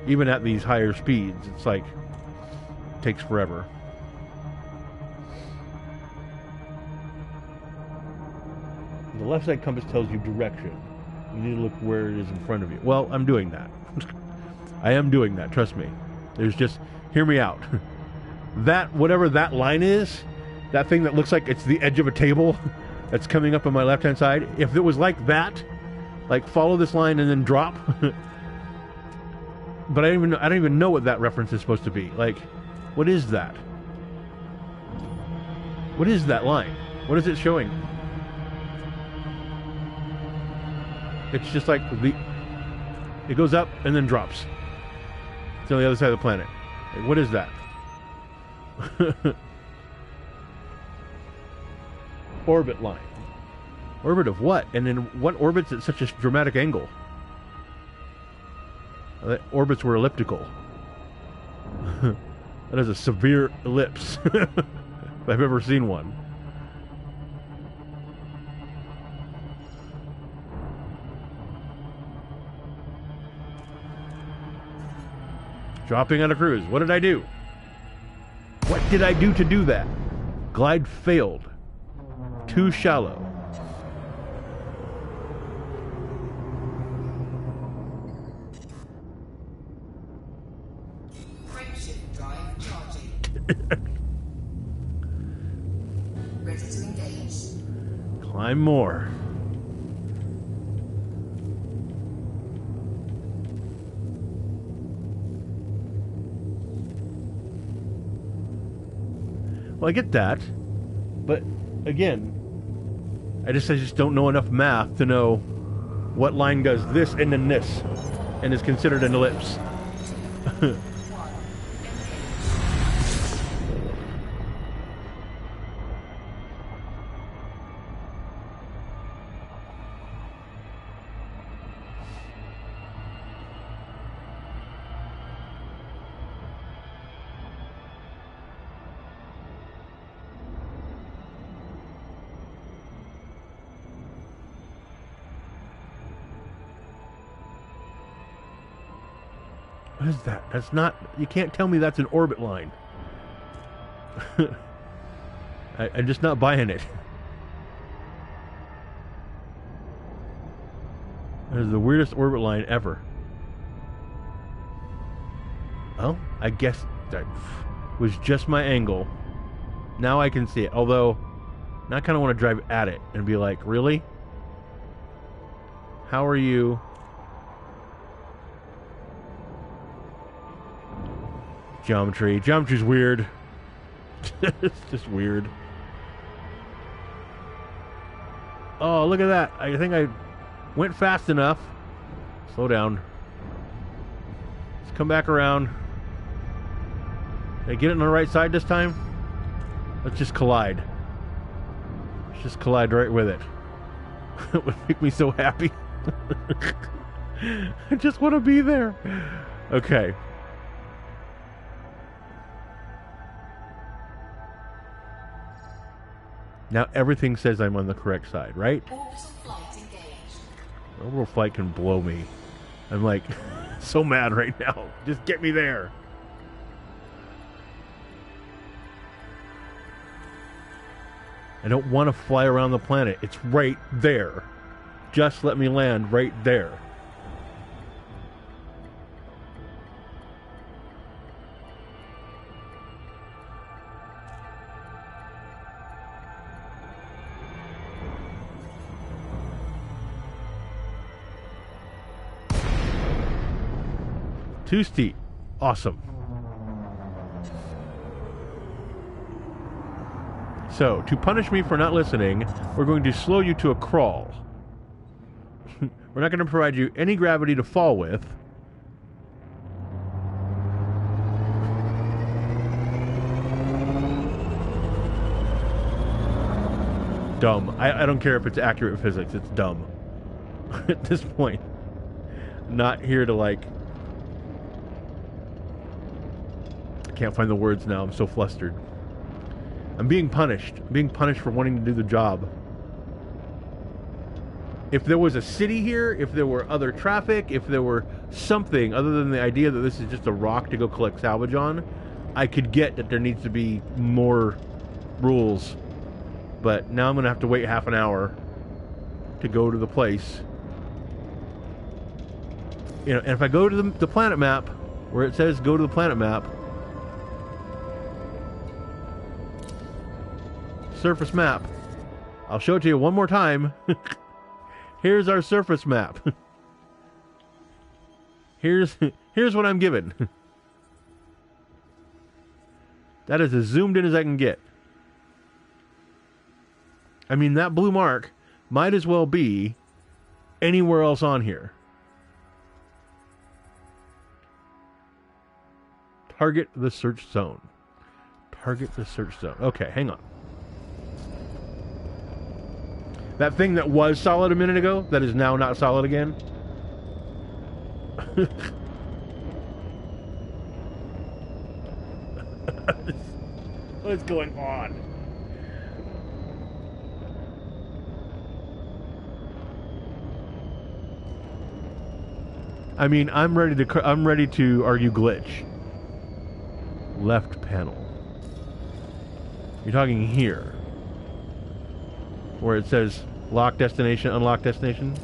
Even at these higher speeds, it's like, it takes forever. The left side compass tells you direction. You need to look where it is in front of you. Well, I'm doing that. I am doing that, trust me. There's just, hear me out. That, whatever that line is, that thing that looks like it's the edge of a table that's coming up on my left-hand side, if it was like that, like follow this line and then drop, but I don't even know what that reference is supposed to be. Like, what is that? What is that line? What is it showing? It's just like it goes up and then drops. It's on the other side of the planet. Like, what is that? Orbit line. Orbit of what? And in what orbits at such a dramatic angle? Orbits were elliptical. That is a severe ellipse. If I've ever seen one. Dropping on a cruise. What did I do? What did I do to do that? Glide failed. Too shallow. Frameshift drive charging. Ready to engage. Climb more. Well, I get that, but again, I just don't know enough math to know what line does this and then this, and is considered an ellipse. What is that? That's not... You can't tell me that's an orbit line. I'm just not buying it. That is the weirdest orbit line ever. Well, I guess that was just my angle. Now I can see it. Although, now I kind of want to drive at it and be like, really? How are you? Geometry. Geometry's weird. It's just weird. Oh, look at that. I think I went fast enough. Slow down. Let's come back around. Did I get it on the right side this time? Let's just collide. Let's just collide right with it. It would make me so happy. I just want to be there. Okay. Now everything says I'm on the correct side, right? Orbital flight engaged. Orbital flight can blow me. I'm like so mad right now. Just get me there. I don't want to fly around the planet. It's right there. Just let me land right there. Too steep. Awesome. So, to punish me for not listening, we're going to slow you to a crawl. We're not going to provide you any gravity to fall with. Dumb. I don't care if it's accurate physics. It's dumb. At this point. Not here to like... I can't find the words now. I'm so flustered. I'm being punished. I'm being punished for wanting to do the job. If there was a city here, if there were other traffic, if there were something other than the idea that this is just a rock to go collect salvage on, I could get that there needs to be more rules. But now I'm going to have to wait half an hour to go to the place. You know, and if I go to the planet map, where it says go to the planet map, surface map, I'll show it to you one more time. Here's our surface map. Here's what I'm given. That is as zoomed in as I can get. I mean, that blue mark might as well be anywhere else on here. Target the search zone. Target the search zone. Okay, hang on. That thing that was solid a minute ago, that is now not solid again. What is going on? I mean, I'm ready to argue glitch. Left panel. You're talking here, where it says lock destination, unlock destination.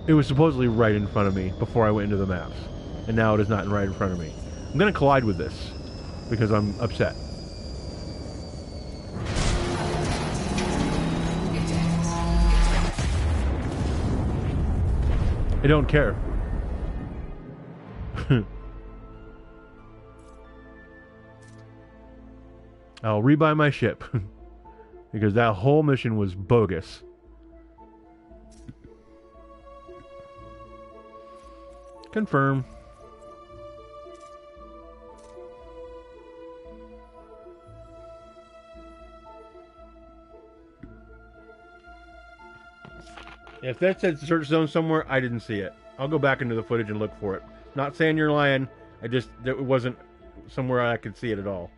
It was supposedly right in front of me before I went into the maps, and now it is not right in front of me. I'm going to collide with this because I'm upset. I don't care. I'll rebuy my ship because that whole mission was bogus. Confirm. If that said search zone somewhere, I didn't see it. I'll go back into the footage and look for it. Not saying you're lying. It wasn't somewhere I could see it at all.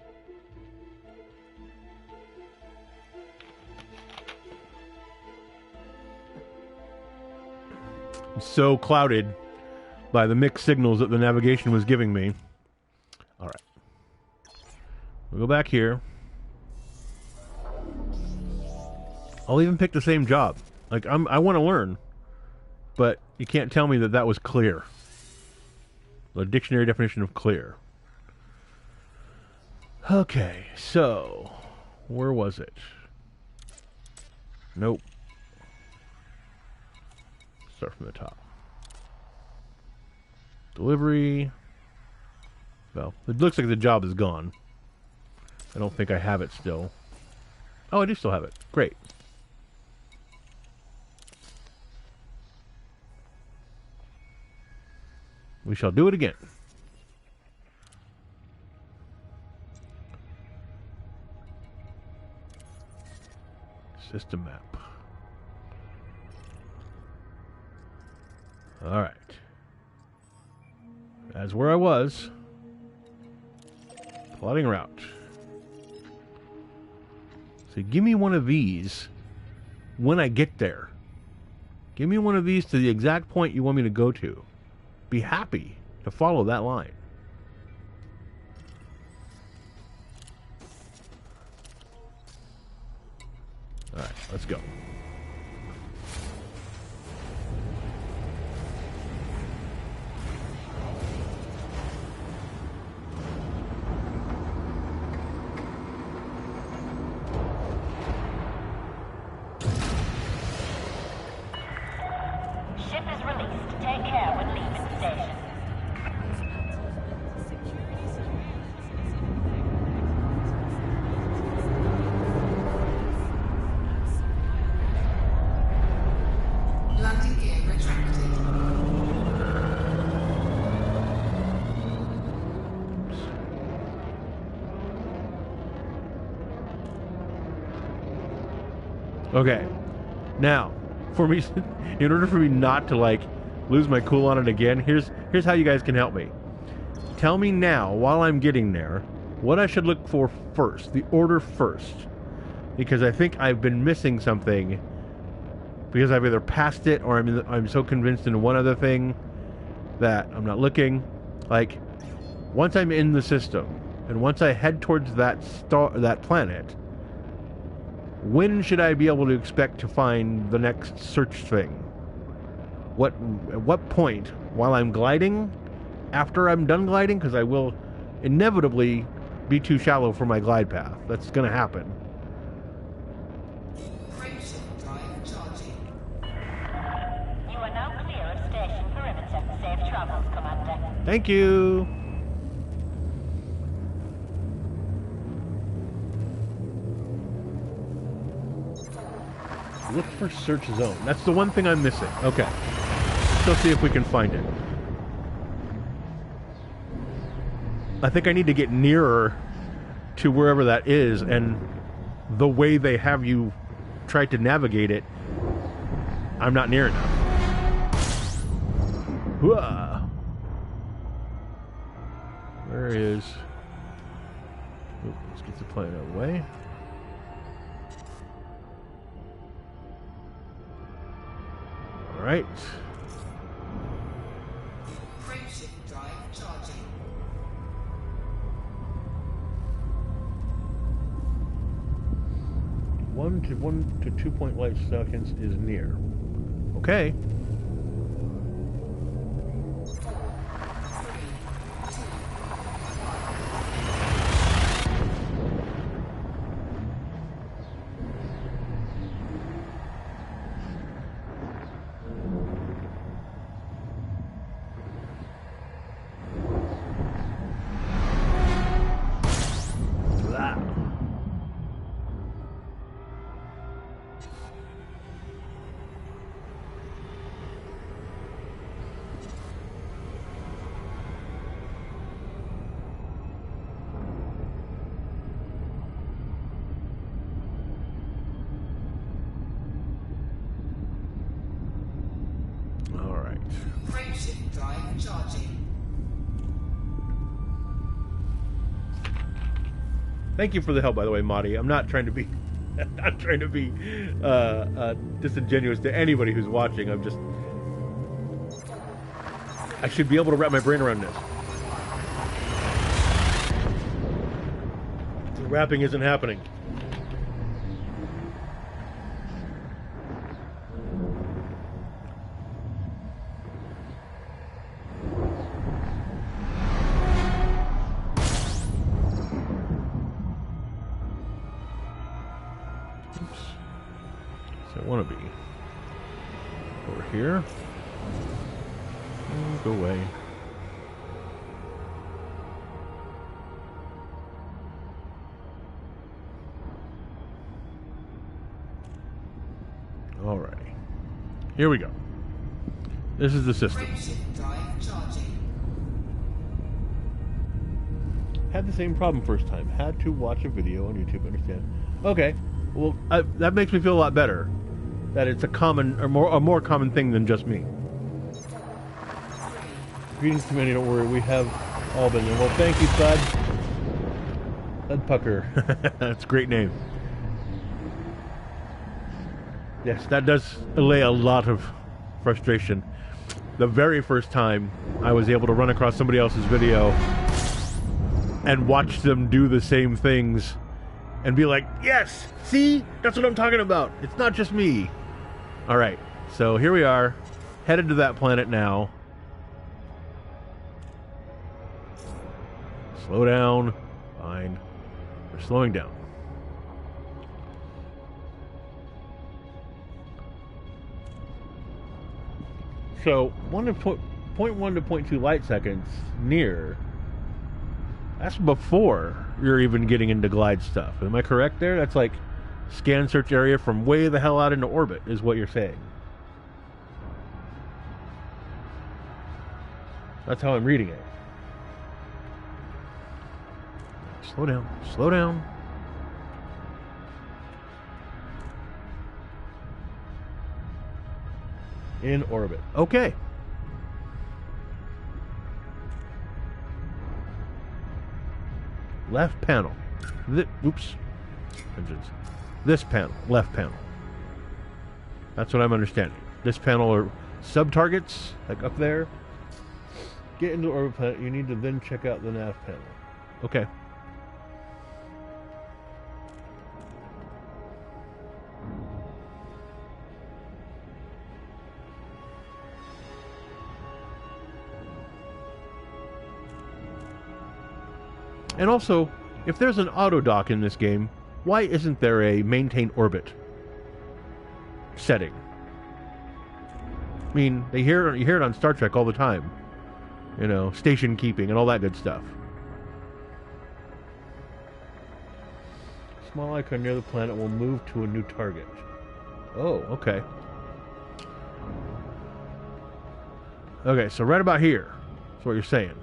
so clouded by the mixed signals that the navigation was giving me. All right. We'll go back here. I'll even pick the same job. Like, I want to learn. But you can't tell me that that was clear. The dictionary definition of clear. Okay, so where was it? Nope. Start from the top. Delivery. Well, it looks like the job is gone. I don't think I have it still. Oh, I do still have it. Great. We shall do it again. System map. All right. That's where I was. Plotting route. So give me one of these when I get there. Give me one of these to the exact point you want me to go to. Be happy to follow that line. All right, let's go. Ship is released. Take care when leaving the station. Landing gear retracted. Okay. Now, for me, in order for me not to like lose my cool on it again, here's how you guys can help me. Tell me now, while I'm getting there, what I should look for first, the order first, because I think I've been missing something. Because I've either passed it or I'm so convinced in one other thing that I'm not looking. Like, once I'm in the system and once I head towards that planet, when should I be able to expect to find the next search thing? At what point? While I'm gliding? After I'm done gliding? Because I will inevitably be too shallow for my glide path. That's going to happen. Frameshift drive charging. You are now clear of station perimeter. Safe travels, Commander. Thank you. Look for search zone. That's the one thing I'm missing. Okay. Let's see if we can find it. I think I need to get nearer to wherever that is, and the way they have you try to navigate it, I'm not near enough. Whoa. Where is... Oop, let's get the plane out of the way. All right. Frameshift drive charging. 1 to 2 point light seconds is near. Okay. 4, 3, 2, 1. Blah. All right. Frameshift drive charging. Thank you for the help, by the way, Marty. I'm not trying to be, not trying to be disingenuous to anybody who's watching. I'm just I should be able to wrap my brain around this. The wrapping isn't happening. So I want to be over here. Go away. Alrighty. Here we go. This is the system. Had the same problem first time. Had to watch a video on YouTube to understand. Okay. Well, that makes me feel a lot better. That it's a more common thing than just me. Greetings to many, don't worry, we have all been there. Well, thank you, Thud. Thud Pucker. That's a great name. Yes, that does allay a lot of frustration. The very first time I was able to run across somebody else's video and watch them do the same things and be like, yes, see? That's what I'm talking about. It's not just me. Alright, so here we are, headed to that planet now. Slow down. Fine. We're slowing down. So, 0.1 to 0.2 light seconds near. That's before you're even getting into glide stuff. Am I correct there? That's like scan search area from way the hell out into orbit, is what you're saying. That's how I'm reading it. Slow down. Slow down. In orbit. Okay. Left panel. Oops. Engines. This panel. Left panel. That's what I'm understanding. This panel are sub-targets, like up there. Get into orbit planet. You need to then check out the nav panel. Okay. And also, if there's an auto dock in this game, why isn't there a maintain orbit setting? I mean, you hear it on Star Trek all the time. You know, station keeping and all that good stuff. Small icon near the planet will move to a new target. Oh, okay. Okay, so right about here. That's what you're saying.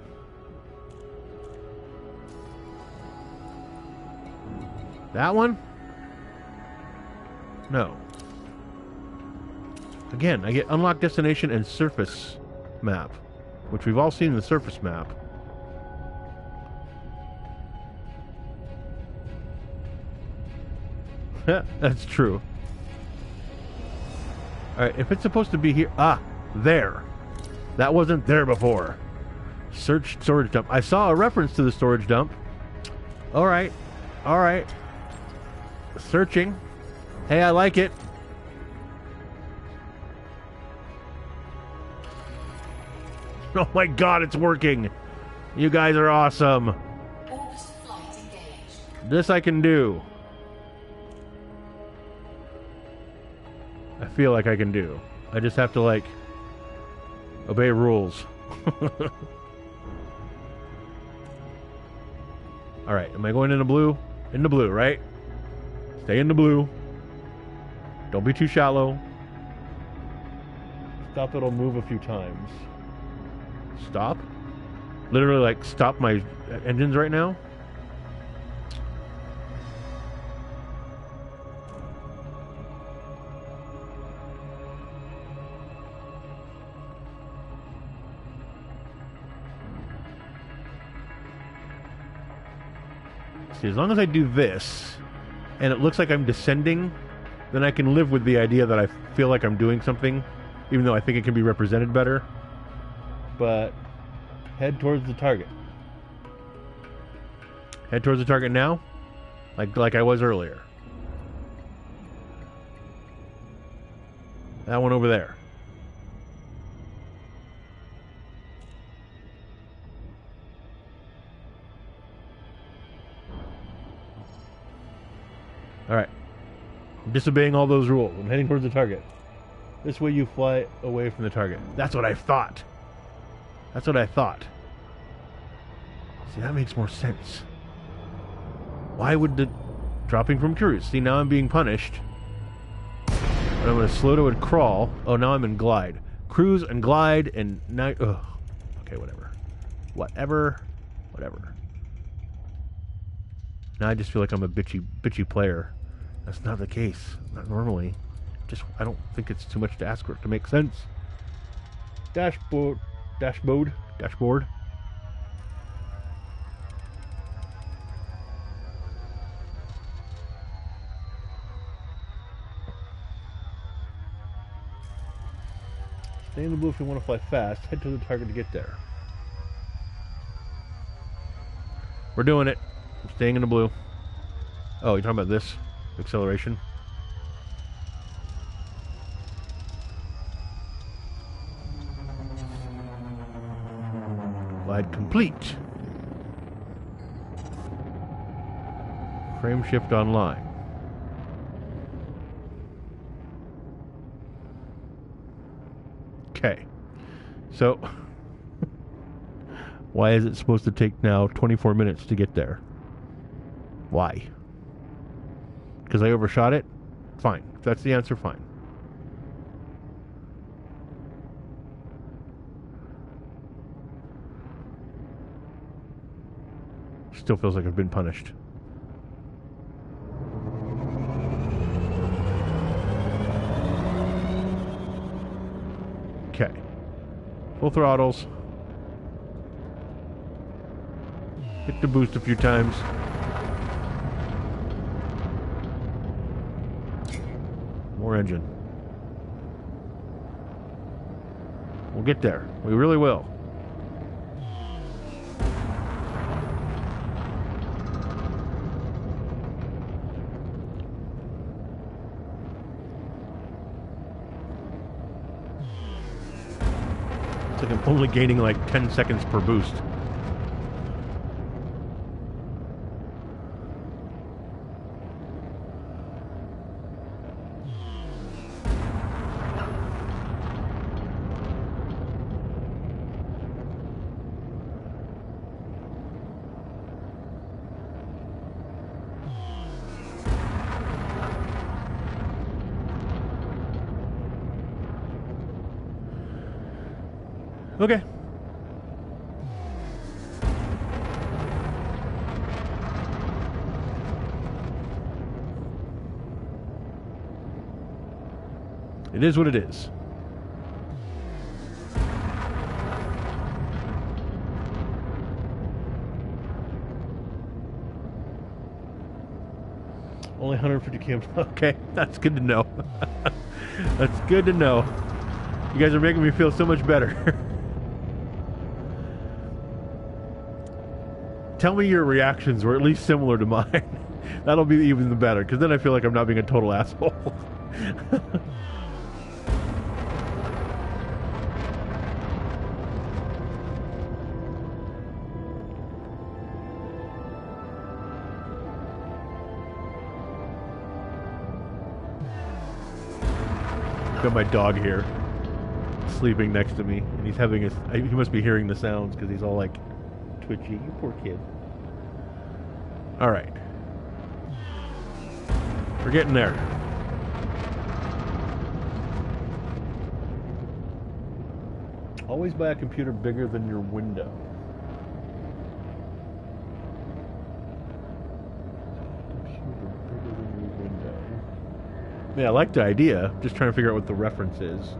That one? No. Again, I get unlock destination and surface map, which we've all seen in the surface map. That's true. Alright, if it's supposed to be here... Ah, there. That wasn't there before. Search storage dump. I saw a reference to the storage dump. Alright. Alright. Searching. Hey, I like it. Oh my god, it's working. You guys are awesome. This I can do. I feel like I can do. I just have to, like, obey rules. Alright, am I going into blue? Into blue, right? Stay in the blue. Don't be too shallow. Stop, it'll move a few times. Stop? Literally, like, stop my engines right now? See, as long as I do this, and it looks like I'm descending, then I can live with the idea that I feel like I'm doing something, even though I think it can be represented better. but head towards the target. Head towards the target now, like I was earlier. That one over there. Alright. I'm disobeying all those rules. I'm heading towards the target. This way you fly away from the target. That's what I thought. That's what I thought. See, that makes more sense. Why would the... Dropping from cruise. See, now I'm being punished. But I'm going to slow to a crawl. Oh, now I'm in glide. Cruise and glide and... Now, ugh. Okay, whatever. Whatever. Now I just feel like I'm a bitchy player. That's not the case. Not normally. I don't think it's too much to ask for it to make sense. Dashboard. Stay in the blue if you want to fly fast. Head to the target to get there. We're doing it. I'm staying in the blue. Oh, you're talking about this? Acceleration? Glide complete. Frame shift online. Okay. So, why is it supposed to take now 24 minutes to get there? Why? Because I overshot it? Fine. If that's the answer, fine. Still feels like I've been punished. Okay. Full throttles. Hit the boost a few times. More engine. We'll get there. We really will. It's like I'm only gaining like 10 seconds per boost. Okay. It is what it is. Only 150 cams. Okay, that's good to know. That's good to know. You guys are making me feel so much better. Tell me your reactions were at least similar to mine. That'll be even better, because then I feel like I'm not being a total asshole. Got my dog here, sleeping next to me, and he's having he must be hearing the sounds because he's all like twitchy. You poor kid. All right, we're getting there. Always buy a computer bigger than your window. Yeah, I like the idea. Just trying to figure out what the reference is.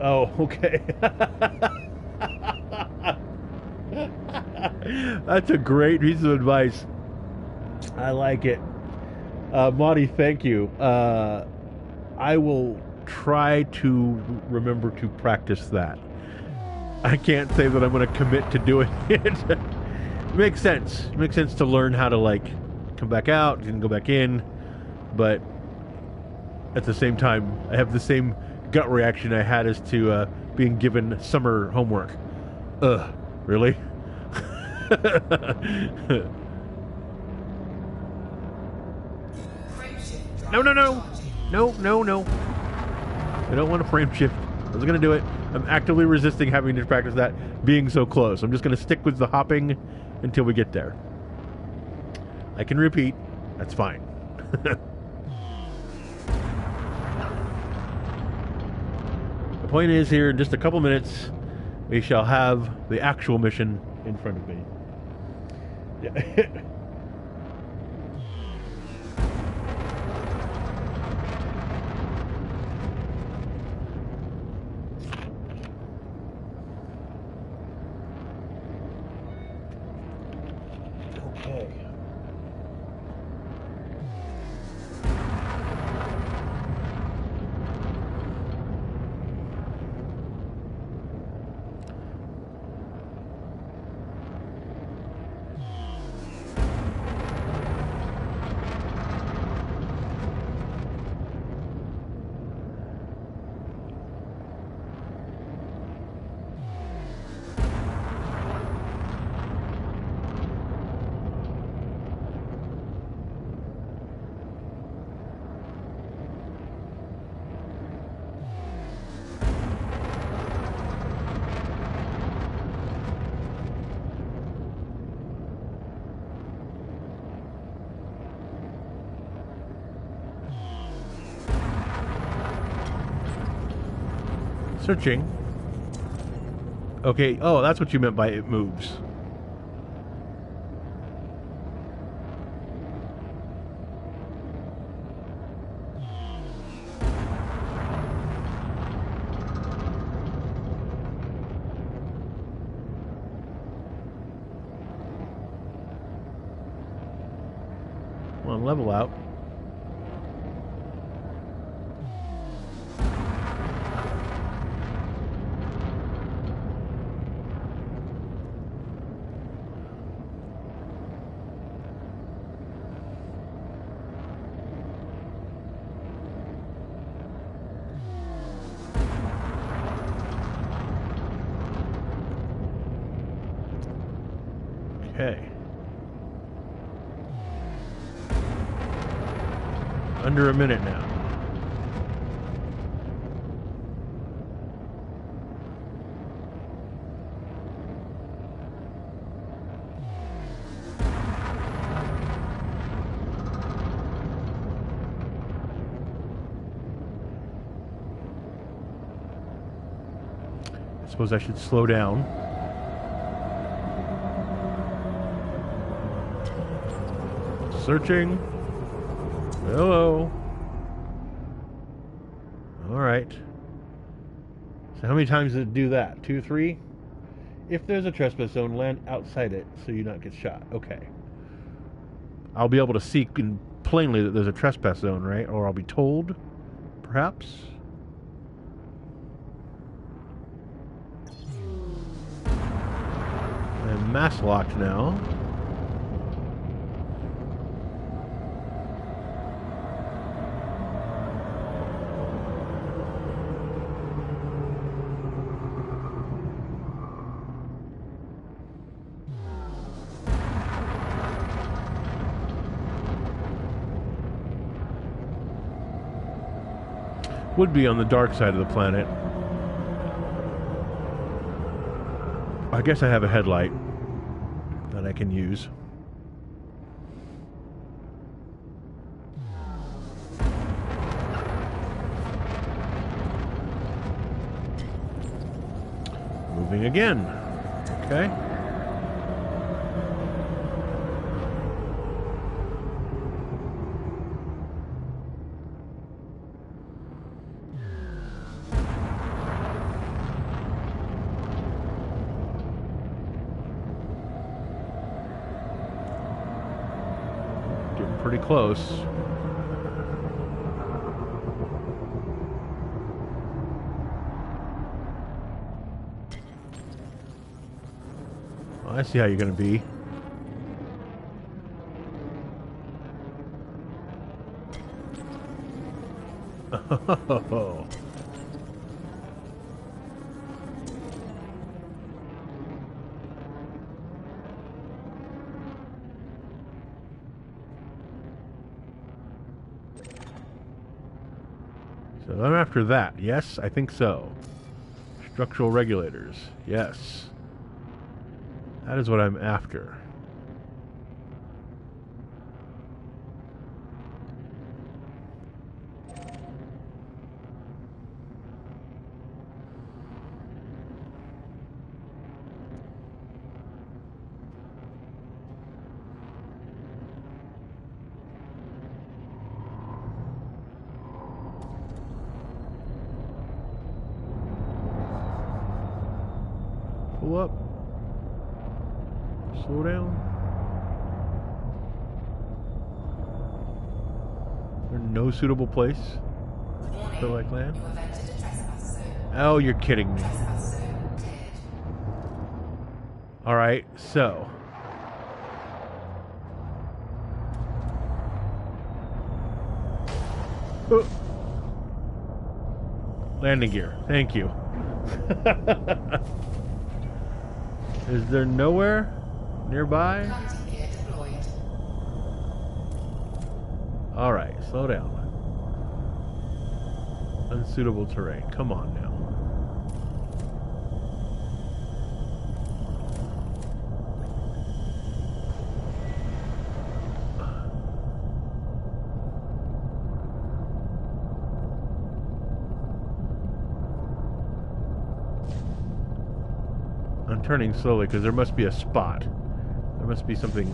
Oh, okay. That's a great piece of advice. I like it. Monty, thank you. I will try to remember to practice that. I can't say that I'm going to commit to doing it. Makes sense. It makes sense to learn how to, like, come back out and go back in. But at the same time, I have the same gut reaction I had as to being given summer homework. Ugh, really? No, no, no. No, no, no. I don't want to frame shift. I was going to do it. I'm actively resisting having to practice that being so close. I'm just going to stick with the hopping until we get there. I can repeat. That's fine. The point is, here in just a couple minutes, we shall have the actual mission in front of me. Yeah. Okay. Searching. Okay, oh, that's what you meant by it moves. Come on, level out. Okay. Under a minute now. I suppose I should slow down. Searching. Hello. Alright. So how many times did it do that? 2, 3? If there's a trespass zone, land outside it so you not get shot. Okay. I'll be able to see plainly that there's a trespass zone, right? Or I'll be told, perhaps. I'm mass locked now. Would be on the dark side of the planet. I guess I have a headlight that I can use. Moving again. Okay. pretty close. Well, I see how you're going to be. Oh. So I'm after that. Yes, I think so. Structural regulators. Yes. That is what I'm after. Pull up. Slow down. There's no suitable place for like land. Oh, you're kidding me. Alright, so. Oh. Landing gear. Thank you. Is there nowhere nearby? Alright, slow down. Unsuitable terrain. Come on now. I'm turning slowly because there must be a spot. There must be something.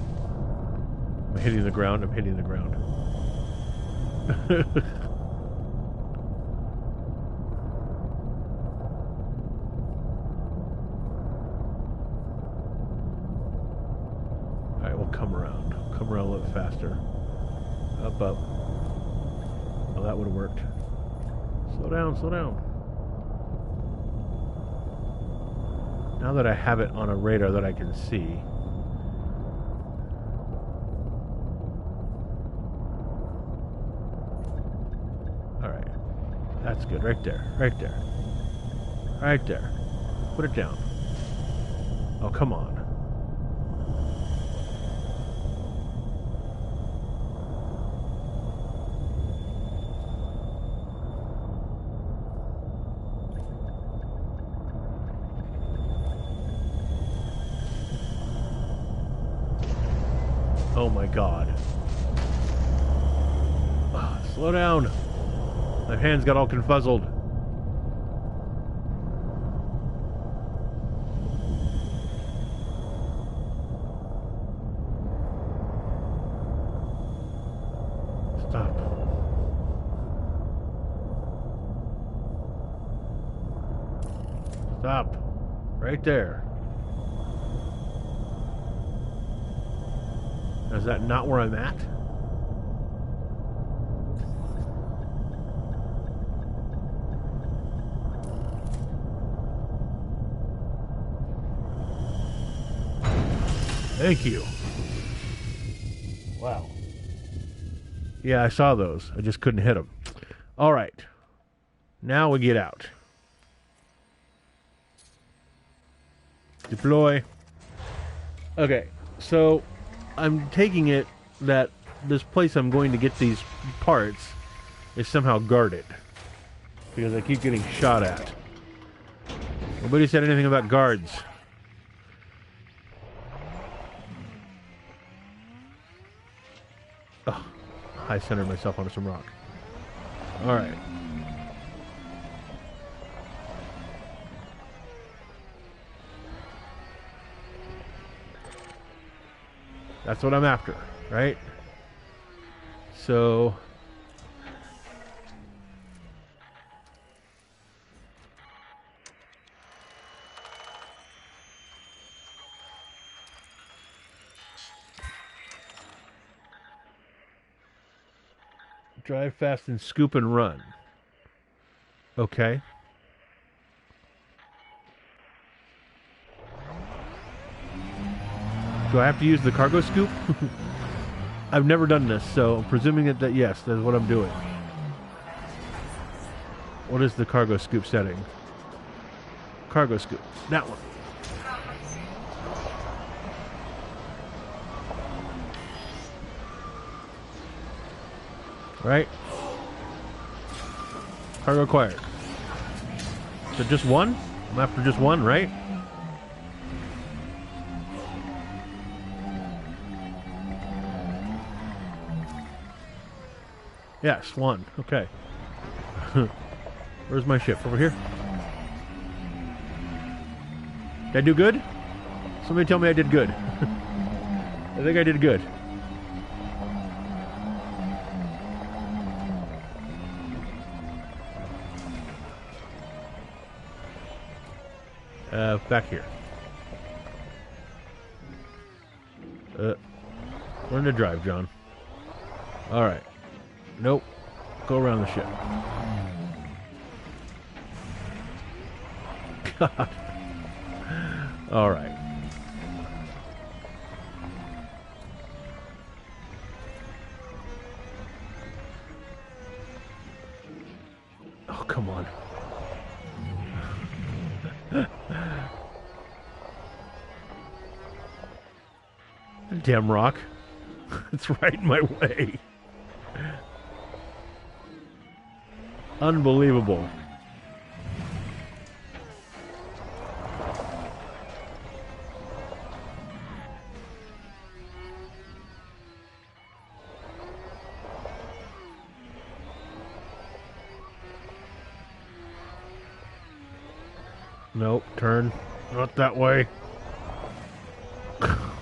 I'm hitting the ground. I'm hitting the ground. Alright, we'll come around. Come around a little faster. Up, up. Oh, that would have worked. Slow down, slow down. Now that I have it on a radar that I can see. Alright. That's good. Right there. Right there. Right there. Put it down. Oh, come on. Oh my god. Slow down. My hands got all confuzzled. Stop. Stop. Right there. Is that not where I'm at? Thank you. Wow. Yeah, I saw those. I just couldn't hit them. All right. Now we get out. Deploy. Okay, so I'm taking it that this place I'm going to get these parts is somehow guarded. Because I keep getting shot at. Nobody said anything about guards. Oh, I centered myself onto some rock. Alright. That's what I'm after, right? So Drive fast and scoop and run. Okay. Do I have to use the cargo scoop? I've never done this, so I'm presuming that yes, that's what I'm doing. What is the cargo scoop setting? Cargo scoop. That one. Right? Cargo acquired. So just one? I'm after just one, right? Yes, one. Okay. Where's my ship? Over here? Did I do good? Somebody tell me I did good. I think I did good. Back here. Learn to drive, John. Alright. Nope. Go around the ship. God. Alright. Oh, come on. Damn rock. It's right in my way. Unbelievable. Nope, turn. Not that way.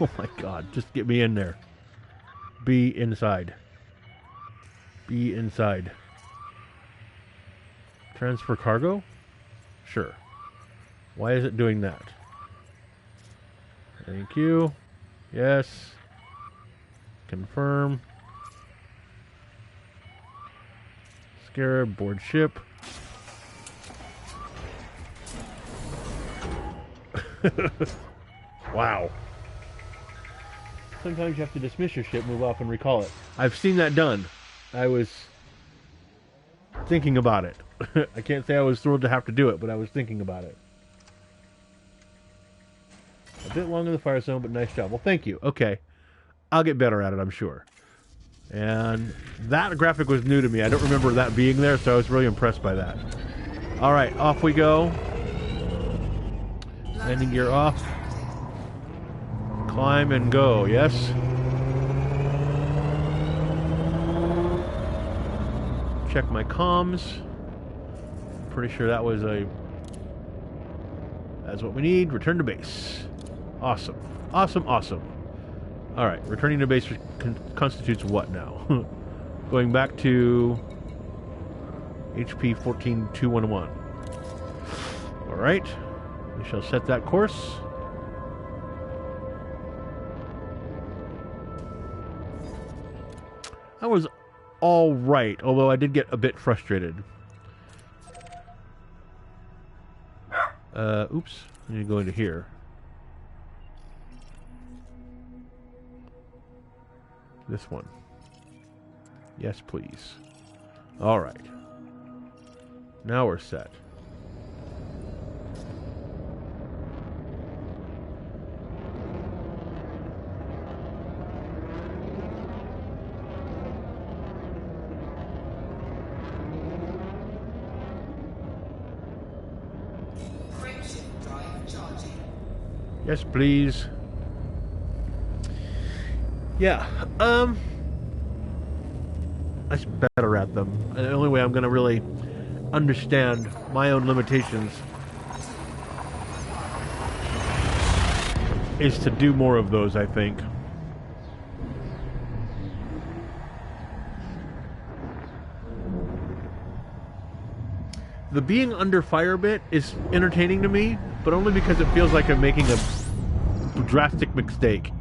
Oh my God, just get me in there. Be inside. Be inside. Transfer cargo? Sure. Why is it doing that? Thank you. Yes. Confirm. Scarab, board ship. Wow. Sometimes you have to dismiss your ship, move off, and recall it. I've seen that done. I was thinking about it. I can't say I was thrilled to have to do it, but I was thinking about it. A bit long in the fire zone, but nice job. Well, thank you. Okay. I'll get better at it, I'm sure. And that graphic was new to me. I don't remember that being there, so I was really impressed by that. Alright, off we go. Landing gear off. Climb and go, yes? Check my comms. Pretty sure that was that's what we need. Return to base. Awesome. Awesome, awesome. Alright, returning to base constitutes what now? Going back to HP 14211. Alright. We shall set that course. That was all right, although I did get a bit frustrated. Oops. I need to go into here. This one. Yes, please. All right. Now we're set. Yes, please. Yeah, I'm better at them. The only way I'm going to really understand my own limitations is to do more of those, I think. The being under fire bit is entertaining to me, but only because it feels like I'm making a drastic mistake.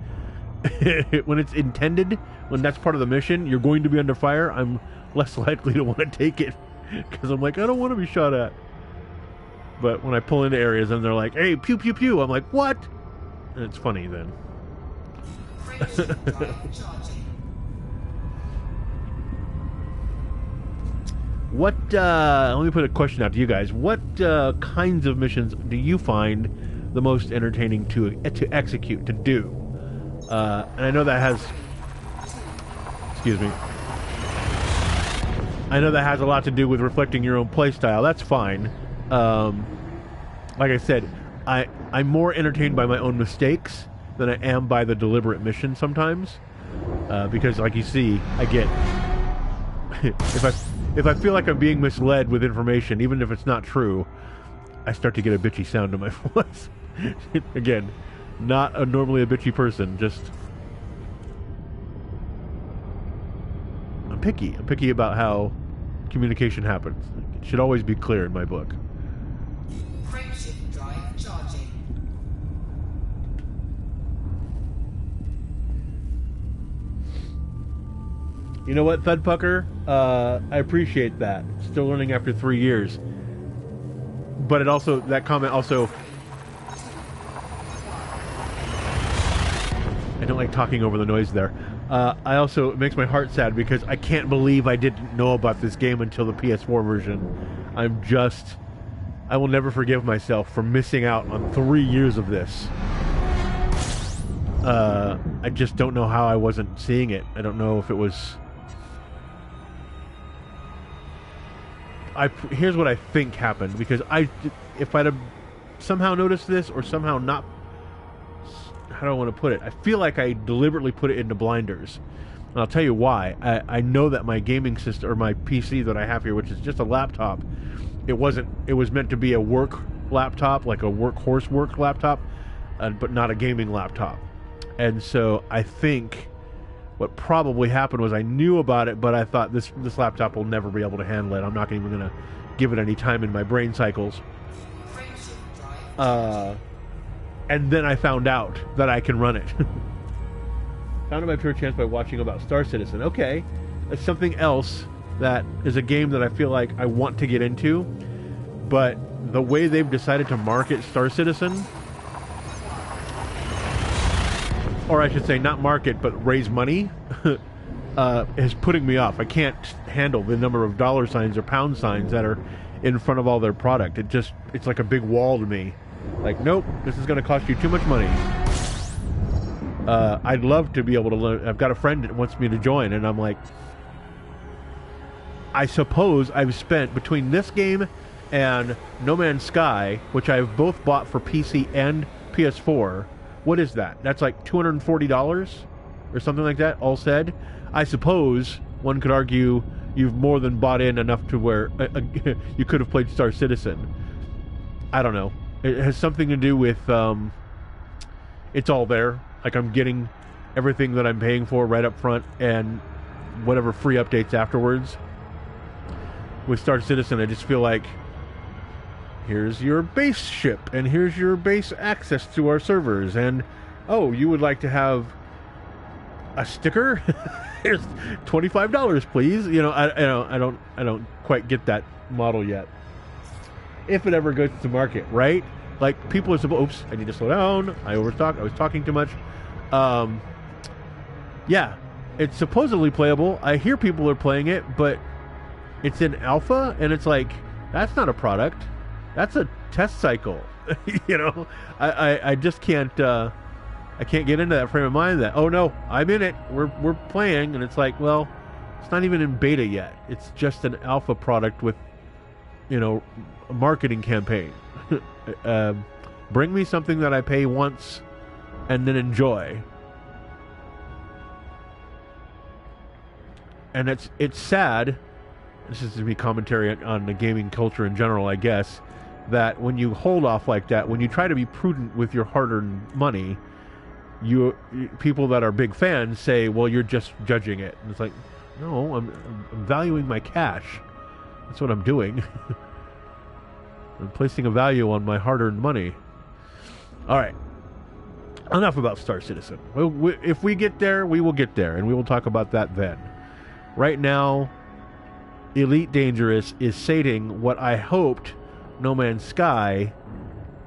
When it's intended, when that's part of the mission, you're going to be under fire, I'm less likely to want to take it because I'm like, I don't want to be shot at. But when I pull into areas and they're like, hey, pew pew pew, I'm like, what? And it's funny then. What, let me put a question out to you guys. What kinds of missions do you find the most entertaining to execute, to do? And I know that has... Excuse me. I know that has a lot to do with reflecting your own playstyle. That's fine. Like I said, I'm more entertained by my own mistakes than I am by the deliberate mission sometimes. Because, like you see, I get... If I feel like I'm being misled with information, even if it's not true, I start to get a bitchy sound in my voice. Again, not normally a bitchy person, just... I'm picky. I'm picky about how communication happens. It should always be clear in my book. Frameshift drive charging. You know what, Thudpucker? I appreciate that. Still learning after 3 years. But it also, that comment also... I don't like talking over the noise there. I also, it makes my heart sad because I can't believe I didn't know about this game until the PS4 version. I will never forgive myself for missing out on 3 years of this. I just don't know how I wasn't seeing it. I don't know if it was... Here's what I think happened, because if I'd have somehow noticed this or somehow not, how do I want to put it? I feel like I deliberately put it into blinders, and I'll tell you why. I know that my gaming system, or my PC that I have here, which is just a laptop, it was meant to be a work laptop, like a workhorse work laptop, but not a gaming laptop. And so I think what probably happened was I knew about it, but I thought this laptop will never be able to handle it. I'm not even going to give it any time in my brain cycles. And then I found out that I can run it. Found it by pure chance by watching about Star Citizen. Okay, that's something else that is a game that I feel like I want to get into, but the way they've decided to market Star Citizen... or I should say not market, but raise money, is putting me off. I can't handle the number of dollar signs or pound signs that are in front of all their product. It's like a big wall to me. Like, nope, this is going to cost you too much money. I'd love to be able to learn. I've got a friend that wants me to join, and I'm like, I suppose I've spent between this game and No Man's Sky, which I've both bought for PC and PS4. What is that? That's like $240 or something like that, all said. I suppose one could argue you've more than bought in enough to where you could have played Star Citizen. I don't know. It has something to do with it's all there. Like, I'm getting everything that I'm paying for right up front and whatever free updates afterwards. With Star Citizen, I just feel like, here's your base ship, and here's your base access to our servers, and oh, you would like to have a sticker? Here's $25, please. You know, I don't quite get that model yet. If it ever goes to market, right? Like, people are supposed... Oops, I need to slow down. I was talking too much. Yeah, it's supposedly playable. I hear people are playing it, but it's in alpha, and it's like, that's not a product. That's a test cycle. You know, I just can't I can't get into that frame of mind that, oh no, I'm in it, we're playing, and it's like, well, it's not even in beta yet. It's just an alpha product with, you know, a marketing campaign. Bring me something that I pay once and then enjoy. And it's sad, this is to be commentary on the gaming culture in general, I guess, that when you hold off like that, when you try to be prudent with your hard-earned money, people that are big fans say, well, you're just judging it. And it's like, no, I'm valuing my cash. That's what I'm doing. I'm placing a value on my hard-earned money. All right. enough about Star Citizen. If we get there, we will get there, and we will talk about that then. Right now, Elite Dangerous is sating what I hoped No Man's Sky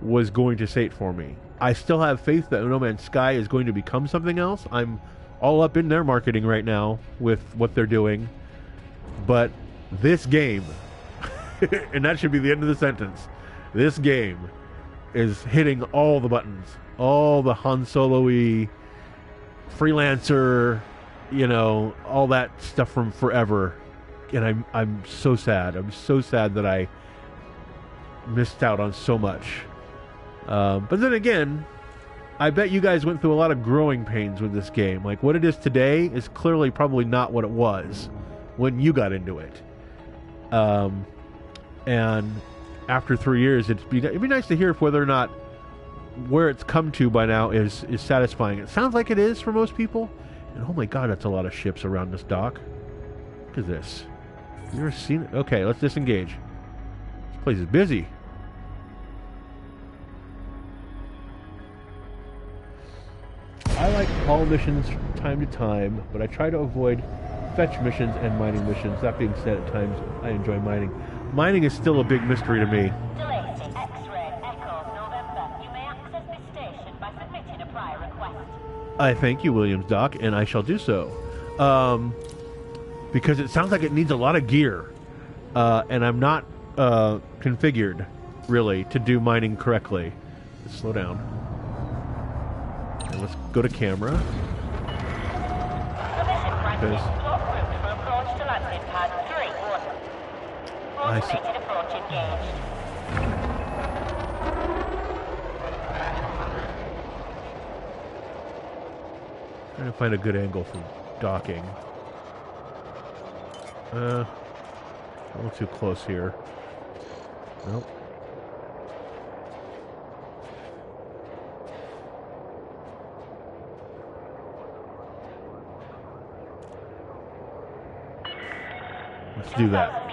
was going to sate for me. I still have faith that No Man's Sky is going to become something else. I'm all up in their marketing right now with what they're doing. But this game, and that should be the end of the sentence, this game is hitting all the buttons. All the Han Solo-y, freelancer, you know, all that stuff from forever. And I'm so sad. I'm so sad that I missed out on so much. But then again, I bet you guys went through a lot of growing pains with this game. Like, what it is today is clearly probably not what it was when you got into it. And after 3 years, it'd be nice to hear if whether or not where it's come to by now is satisfying. It sounds like it is for most people. And oh my god, that's a lot of ships around this dock. Look at this. You ever seen it? Okay, let's disengage. This place is busy. I like haul missions from time to time, but I try to avoid fetch missions and mining missions. That being said, at times I enjoy mining. Mining is still a big mystery to me. I thank you, Williams Doc, and I shall do so. Because it sounds like it needs a lot of gear. And I'm not configured, really, to do mining correctly. Let's slow down. And let's go to camera. I see. Trying to find a good angle for docking. A little too close here. Nope. Let's do that.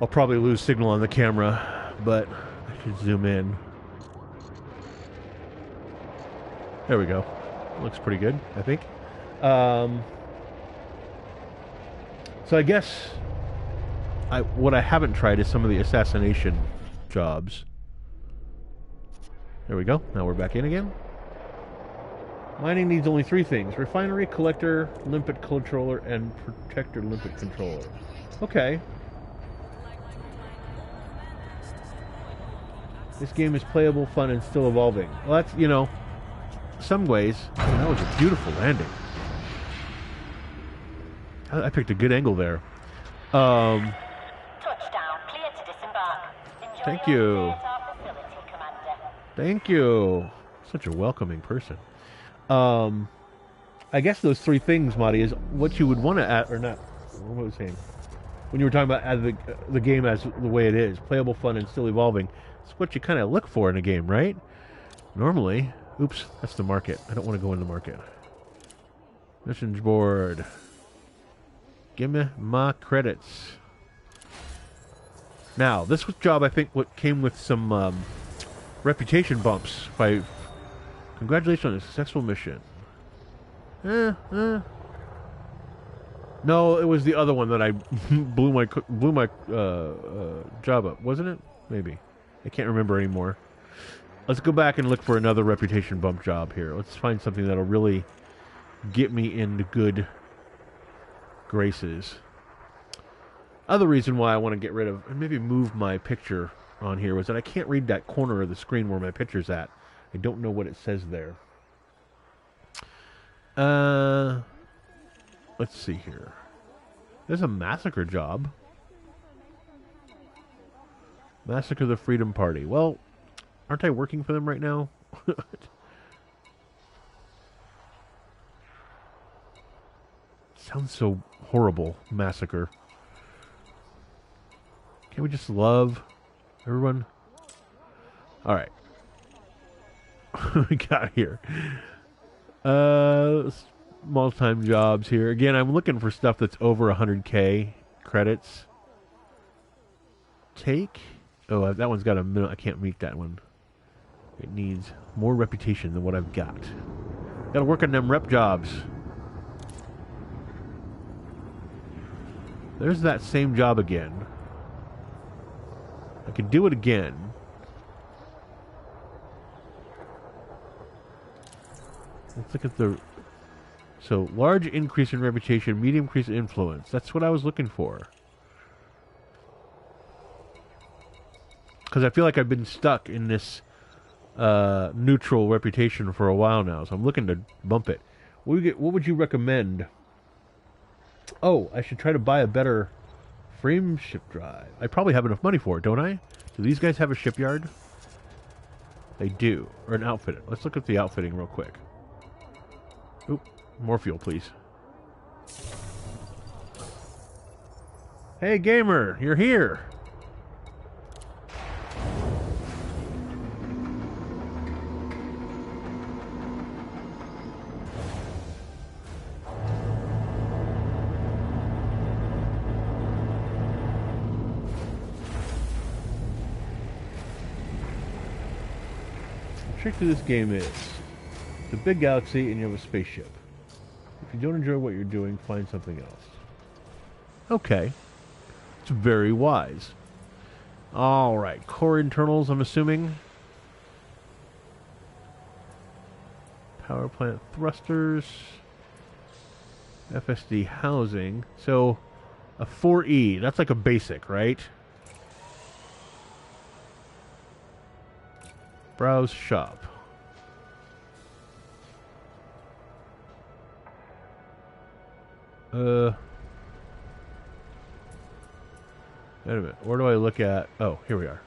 I'll probably lose signal on the camera, but I should zoom in. There we go. Looks pretty good, I think. So I guess what I haven't tried is some of the assassination jobs. There we go. Now we're back in again. Mining needs only 3 things: refinery, collector, limpet controller, and protector limpet controller. Okay. This game is playable, fun, and still evolving. Well, that's, you know, some ways. Oh, that was a beautiful landing. I picked a good angle there. Touchdown, clear to disembark. Enjoy Thank your you. stay at our facility, Commander. Thank you. Such a welcoming person. I guess those 3 things, Marty, is what you would want to add, or not. What was I saying? When you were talking about the game as the way it is, playable, fun, and still evolving. It's what you kind of look for in a game, right? Normally. Oops, that's the market. I don't want to go in the market. Missions board. Give me my credits. Now, this job, I think, what came with some reputation bumps. Congratulations on a successful mission. No, it was the other one that I blew my job up, wasn't it? Maybe. I can't remember anymore. Let's go back and look for another reputation bump job here. Let's find something that'll really get me into good graces. Other reason why I want to get rid of and maybe move my picture on here was that I can't read that corner of the screen where my picture's at. I don't know what it says there. Let's see here. There's a massacre job. Massacre the Freedom Party. Well, aren't I working for them right now? Sounds so horrible. Massacre. Can't we just love everyone? Alright. We got here. Small time jobs here. Again, I'm looking for stuff that's over 100k credits. Take. Oh, that one's got a minute. I can't meet that one. It needs more reputation than what I've got. Gotta work on them rep jobs. There's that same job again. I could do it again. Let's look at the... So, large increase in reputation, medium increase in influence. That's what I was looking for. Because I feel like I've been stuck in this neutral reputation for a while now. So I'm looking to bump it. What would you recommend? Oh, I should try to buy a better frame ship drive. I probably have enough money for it, don't I? Do these guys have a shipyard? They do. Or an outfit. Let's look at the outfitting real quick. Oop. More fuel, please. Hey, gamer. You're here. The trick to this game is it's a big galaxy and you have a spaceship. If you don't enjoy what you're doing, find something else. Okay. It's very wise. Alright, core internals, I'm assuming. Power plant thrusters. FSD housing. So, a 4E, that's like a basic, right? Browse shop. Wait a minute. Where do I look at? Oh, here we are.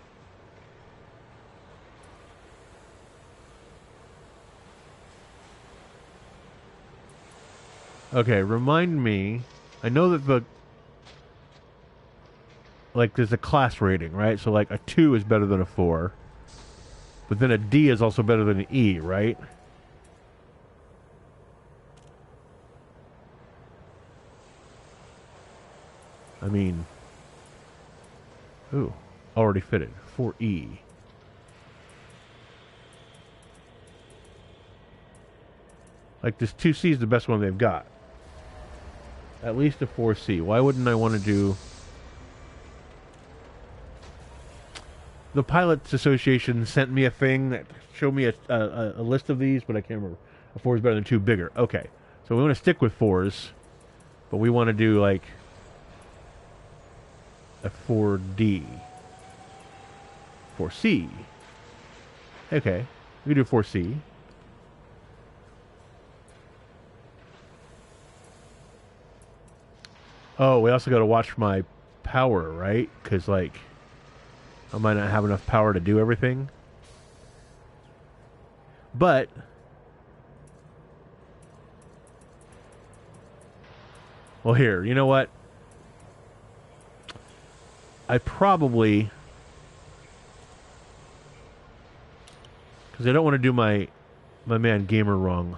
Okay, remind me. I know that there's a class rating, right? So, like, a 2 is better than a 4. But then a D is also better than an E, right? I mean... Ooh, already fitted. 4E. Like, this 2C is the best one they've got. At least a 4C. Why wouldn't I want to do... The Pilots Association sent me a thing that showed me a list of these, but I can't remember. A 4 is better than 2 bigger. Okay. So we want to stick with 4s, but we want to do, like, a 4D. 4C. Okay. We can do 4C. Oh, we also got to watch my power, right? Because, like, I might not have enough power to do everything. But well, here, you know what? I probably, because I don't want to do my man Gamer wrong.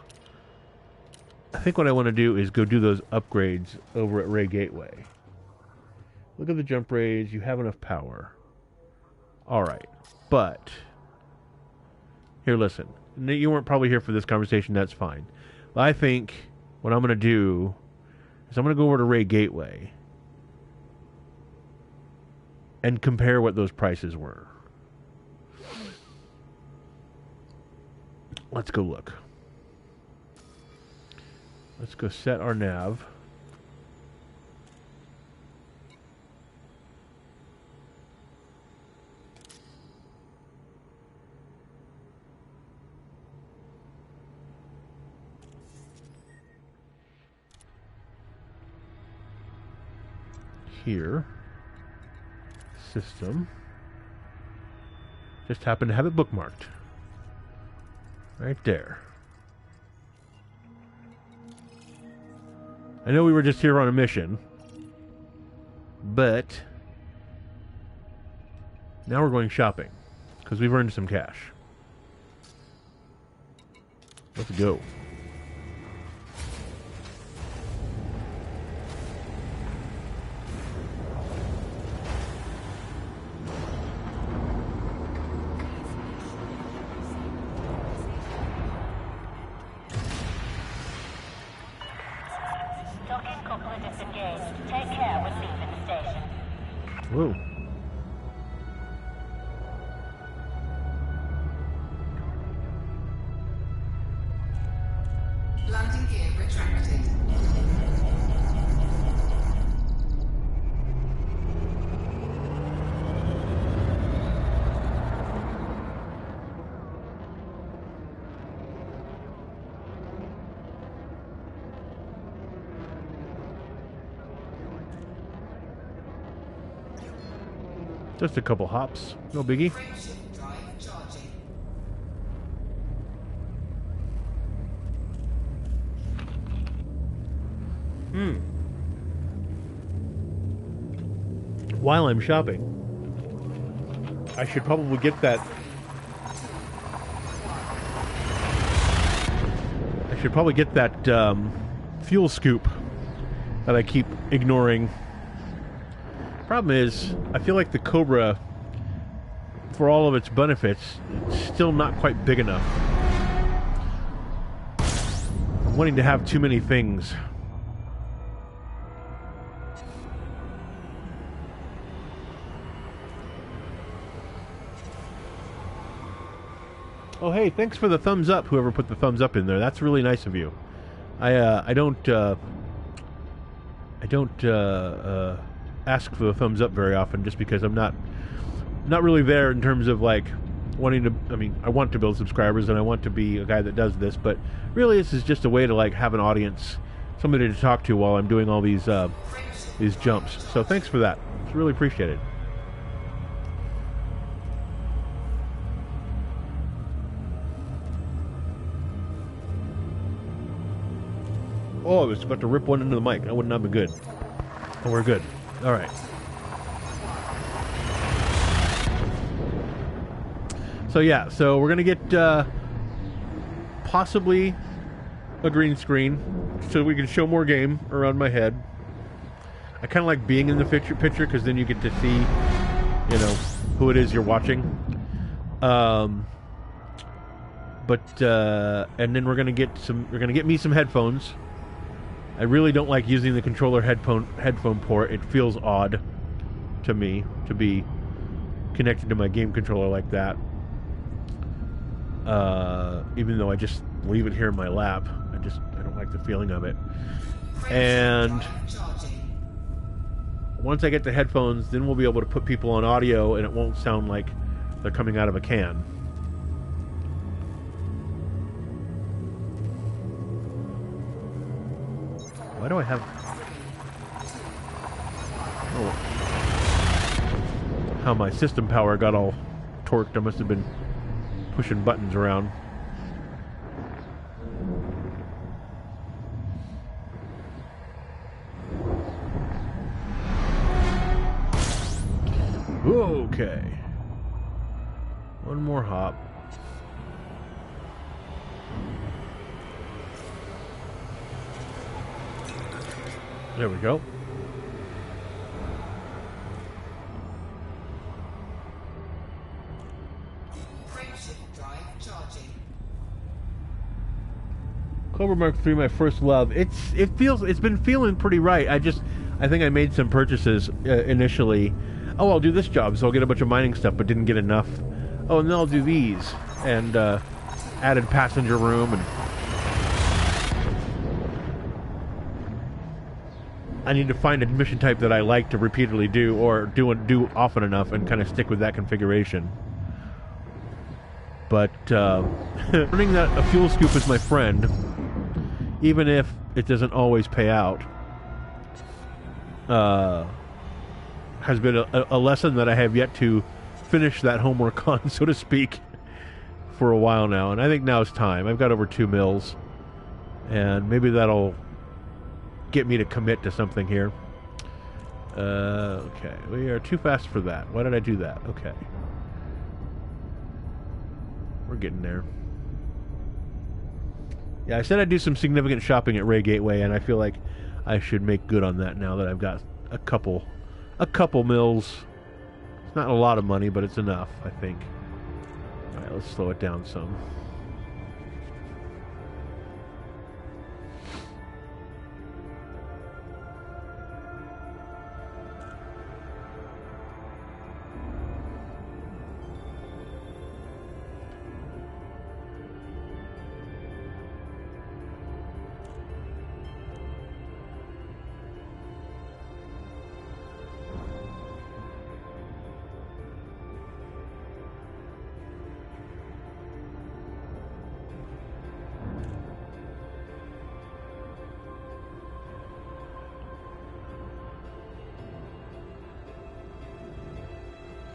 I think what I want to do is go do those upgrades over at Ray Gateway. Look at the jump rays. You have enough power. Alright, but here, listen. You weren't probably here for this conversation, that's fine. But I think what I'm going to do is I'm going to go over to Ray Gateway and compare what those prices were. Let's go look. Let's go set our nav. Here, system, just happen to have it bookmarked right there. I know we were just here on a mission, but now we're going shopping because we've earned some cash. Let's go. Whoa. Landing gear retracted. Just a couple hops. No biggie. Frameshift drive charging. While I'm shopping, I should probably get that. I should probably get that fuel scoop that I keep ignoring. Problem is, I feel like the Cobra, for all of its benefits, it's still not quite big enough. I'm wanting to have too many things. Oh, hey, thanks for the thumbs up, whoever put the thumbs up in there. That's really nice of you. I don't ask for the thumbs up very often, just because I'm not really there in terms of like wanting to. I mean, I want to build subscribers and I want to be a guy that does this, but really this is just a way to like have an audience, somebody to talk to while I'm doing all these jumps. So thanks for that. It's really appreciated. Oh, I was about to rip one into the mic. That would not be good. Oh, we're good. All right. So yeah, so we're gonna get possibly a green screen so we can show more game around my head. I kind of like being in the picture because then you get to see, you know, who it is you're watching. And then we're gonna get me some headphones. I really don't like using the controller headphone port. It feels odd to me to be connected to my game controller like that. Even though I just leave it here in my lap. I don't like the feeling of it. And once I get the headphones, then we'll be able to put people on audio and it won't sound like they're coming out of a can. Why do I have... Oh. How my system power got all torqued. I must have been pushing buttons around. Okay. One more hop. There we go. Frameshift drive charging. Cobra Mark III, my first love. It's been feeling pretty right. I think I made some purchases initially. Oh, I'll do this job, so I'll get a bunch of mining stuff, but didn't get enough. Oh, and then I'll do these, and added passenger room, and I need to find a mission type that I like to repeatedly do, or do often enough, and kind of stick with that configuration. But learning that a fuel scoop is my friend, even if it doesn't always pay out, has been a lesson that I have yet to finish that homework on, so to speak, for a while now. And I think now is time. I've got over 2 mils, and maybe that'll get me to commit to something here. Okay, we are too fast for that. Why did I do that? Okay. We're getting there. Yeah, I said I'd do some significant shopping at Ray Gateway, and I feel like I should make good on that now that I've got a couple mils. It's not a lot of money, but it's enough, I think. Alright, let's slow it down some.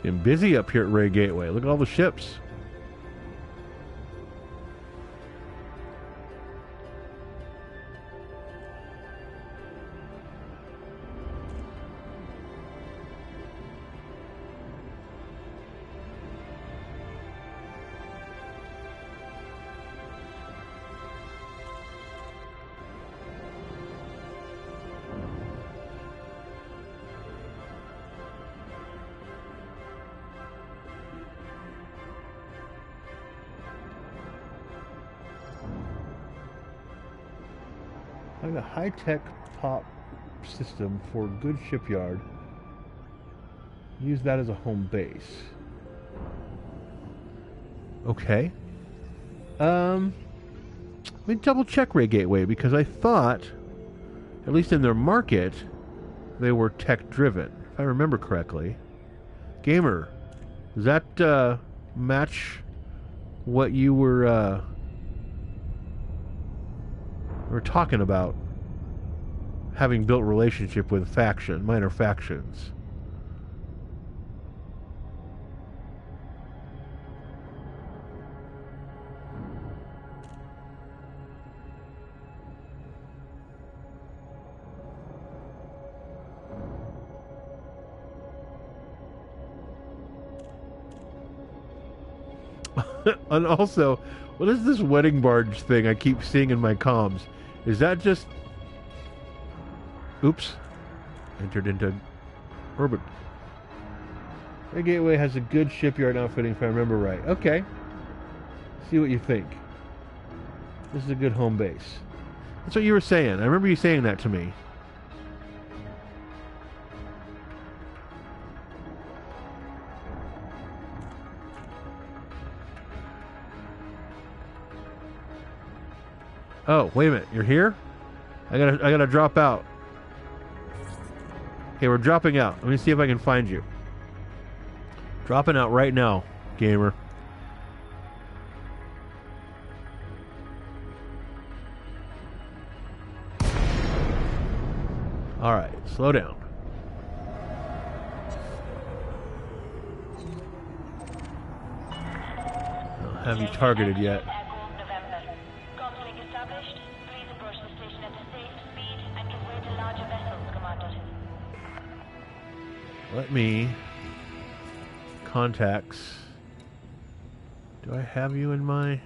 Getting busy up here at Ray Gateway. Look at all the ships. Like a high-tech pop system for a good shipyard. Use that as a home base. Okay. Let me double check Ray Gateway because I thought, at least in their market, they were tech-driven. If I remember correctly. Gamer, does that match what you were talking about? Having built relationship with minor factions. And also, what is this wedding barge thing I keep seeing in my comms? Is that just... Oops. Entered into orbit. Ray Gateway has a good shipyard outfitting, if I remember right. Okay. See what you think. This is a good home base. That's what you were saying. I remember you saying that to me. Oh, wait a minute. You're here? I gotta drop out. Okay, we're dropping out. Let me see if I can find you. Dropping out right now, gamer. Alright, slow down. I don't have you targeted yet. Let me... Contacts. Do I have you in my...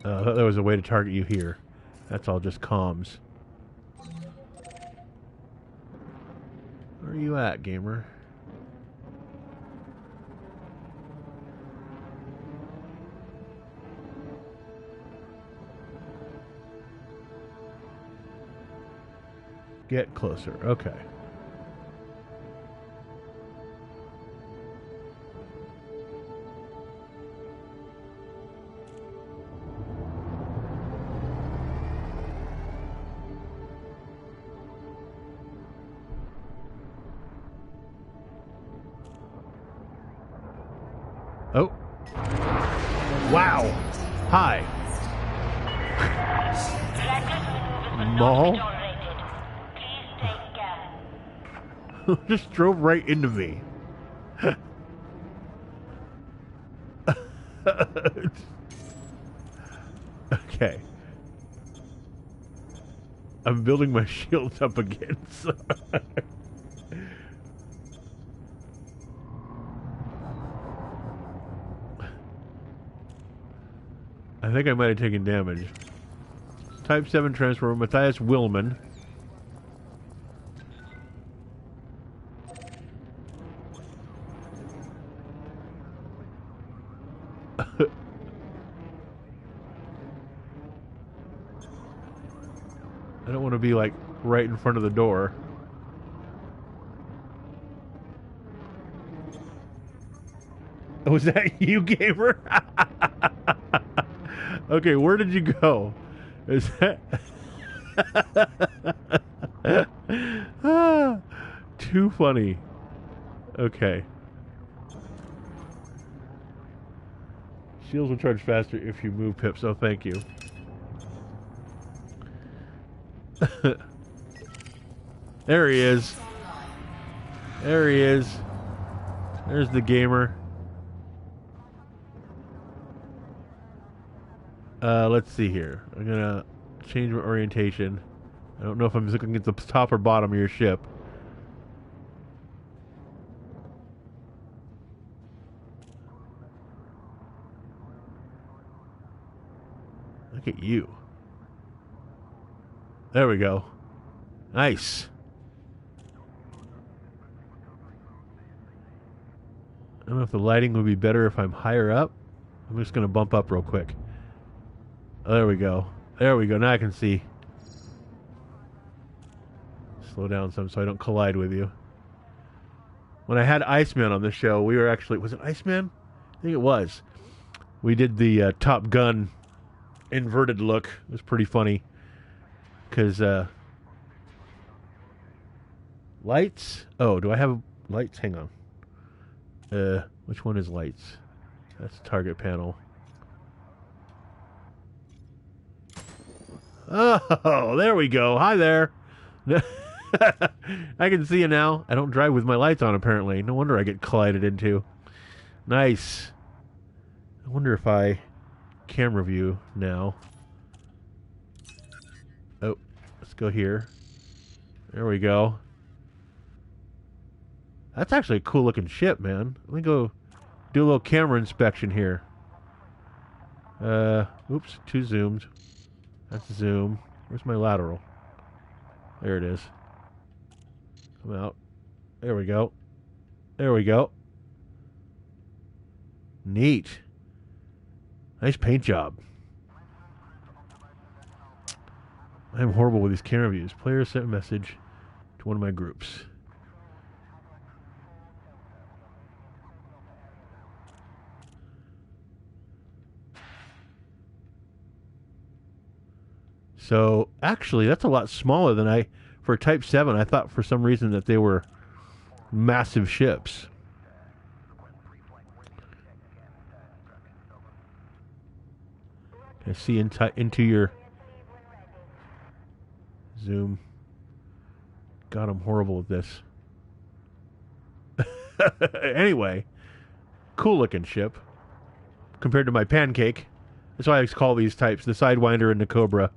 I thought there was a way to target you here. That's all just comms. Where are you at, gamer? Get closer. Okay. Oh. Wow. Hi. Mall? Just drove right into me. Okay. I'm building my shields up again. So I think I might have taken damage. Type 7 transfer, Matthias Willman. I don't want to be like right in front of the door. Was that you, gamer? Okay, where did you go? Is that too funny? Okay. Shields will charge faster if you move, Pip, so thank you. There he is. There he is. There's the gamer. Let's see here. I'm gonna change my orientation. I don't know if I'm looking at the top or bottom of your ship. Look at you. There we go. Nice. I don't know if the lighting would be better if I'm higher up. I'm just going to bump up real quick. Oh, there we go. There we go. Now I can see. Slow down some so I don't collide with you. When I had Iceman on the show, we were actually... Was it Iceman? I think it was. We did the Top Gun inverted look. It was pretty funny. Because... lights? Oh, do I have lights? Hang on. Which one is lights? That's target panel. Oh, there we go. Hi there. I can see you now. I don't drive with my lights on, apparently. No wonder I get collided into. Nice. I wonder if I camera view now. Oh, let's go here. There we go. That's actually a cool looking ship, man. Let me go do a little camera inspection here. Oops, too zoomed. That's zoom. Where's my lateral? There it is. Come out. There we go. There we go. Neat. Nice paint job. I'm horrible with these camera views. Player sent a message to one of my groups. So, actually, that's a lot smaller than for Type 7, I thought for some reason that they were massive ships. Can I see into your zoom? God, I'm horrible at this. Anyway, cool looking ship compared to my Pancake. That's why I call these types, the Sidewinder and the Cobra.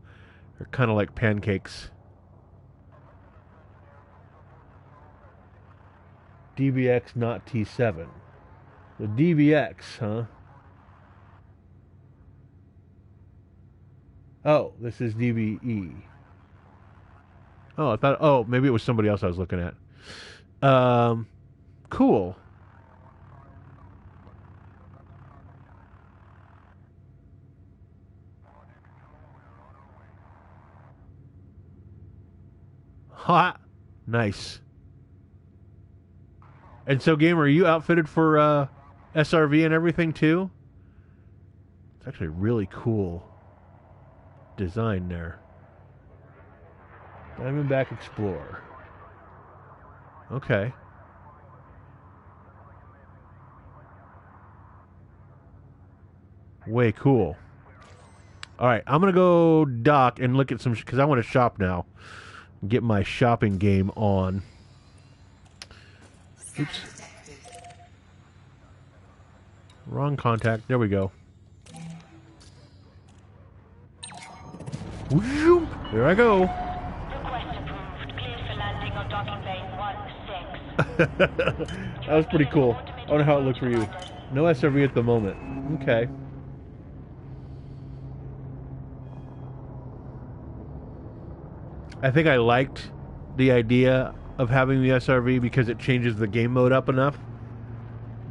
They're kind of like pancakes. DBX, not T7. The DBX, huh? Oh, this is DBE. Oh, I thought... Oh, maybe it was somebody else I was looking at. Cool. Hot. Nice. And so, Gamer, are you outfitted for SRV and everything, too? It's actually a really cool design there. Diamondback Explorer. Okay. Way cool. Alright, I'm going to go dock and look at some... Because I want to shop now. Get my shopping game on. Oops. Wrong contact. There we go. Whoop. There I go. Request approved. Cleared for landing on docking bay 16. That was pretty cool. I wonder how it looked for you. No SRV at the moment. Okay. I think I liked the idea of having the SRV because it changes the game mode up enough.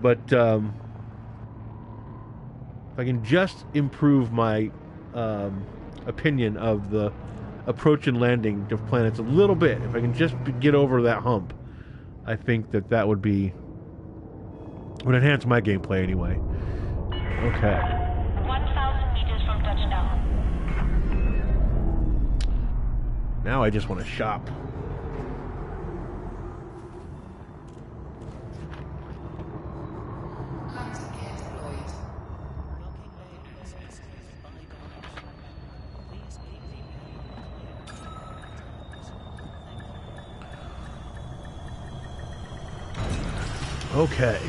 But if I can just improve my opinion of the approach and landing of planets a little bit, if I can just get over that hump, I think that would would enhance my gameplay anyway. Okay. 1,000 meters from touchdown. Now I just want to shop. Okay.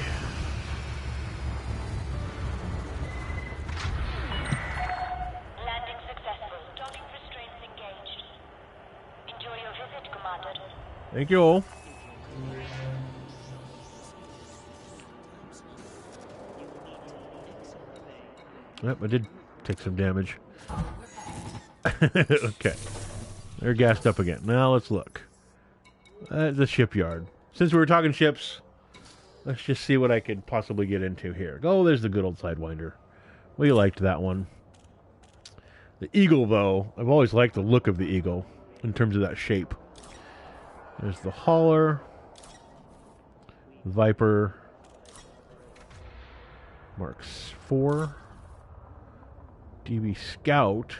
Landing successful. Docking restraints engaged. Enjoy your visit, Commander. Thank you all. Yep, I did take some damage. Okay. They're gassed up again. Now let's look. The shipyard. Since we were talking ships, let's just see what I could possibly get into here. Oh, there's the good old Sidewinder. We liked that one. The Eagle, though, I've always liked the look of the Eagle in terms of that shape. There's the Hauler, Viper, Mark IV, DB Scout.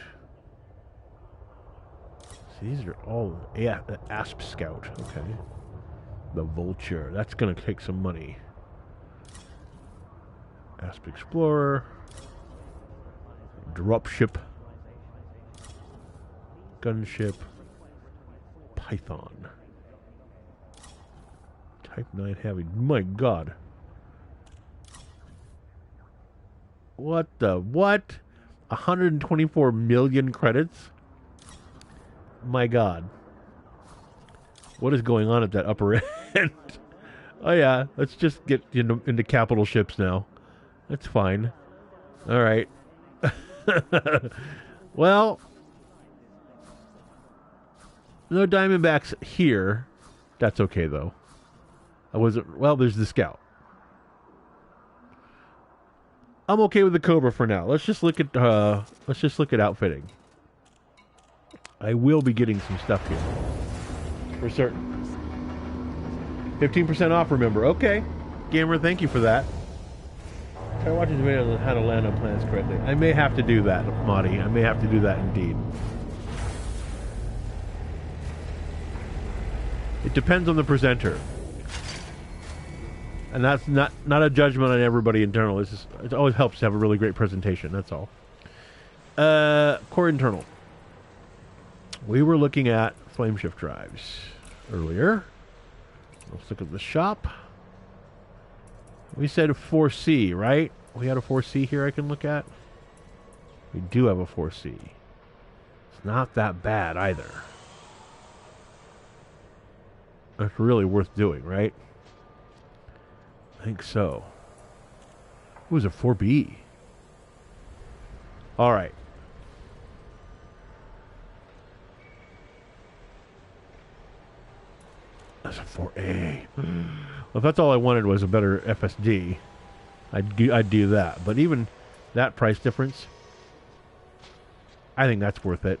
See, these are all, yeah, the Asp Scout. Okay. The Vulture. That's going to take some money. Asp Explorer. Dropship. Gunship. Python. Type 9 Heavy. My God. What the? What? 124 million credits? My God. What is going on at that upper end? Oh yeah, let's just get into capital ships now. That's fine. All right. Well, no Diamondbacks here. That's okay though. I wasn't. Well, there's the Scout. I'm okay with the Cobra for now. Let's just look at outfitting. I will be getting some stuff here for certain. 15% off, remember. Okay. Gamer, thank you for that. Try watching the video on how to land on planets correctly. I may have to do that, Marty. I may have to do that indeed. It depends on the presenter. And that's not a judgment on everybody internal. It's just, it always helps to have a really great presentation, that's all. Core internal. We were looking at flameshift drives earlier. Let's look at the shop. We said a 4C, right? We had a 4C here I can look at. We do have a 4C. It's not that bad either. That's really worth doing, right? I think so. It was a 4B. All right. That's a 4A. Well, if that's all I wanted was a better FSD, I'd do that. But even that price difference, I think that's worth it.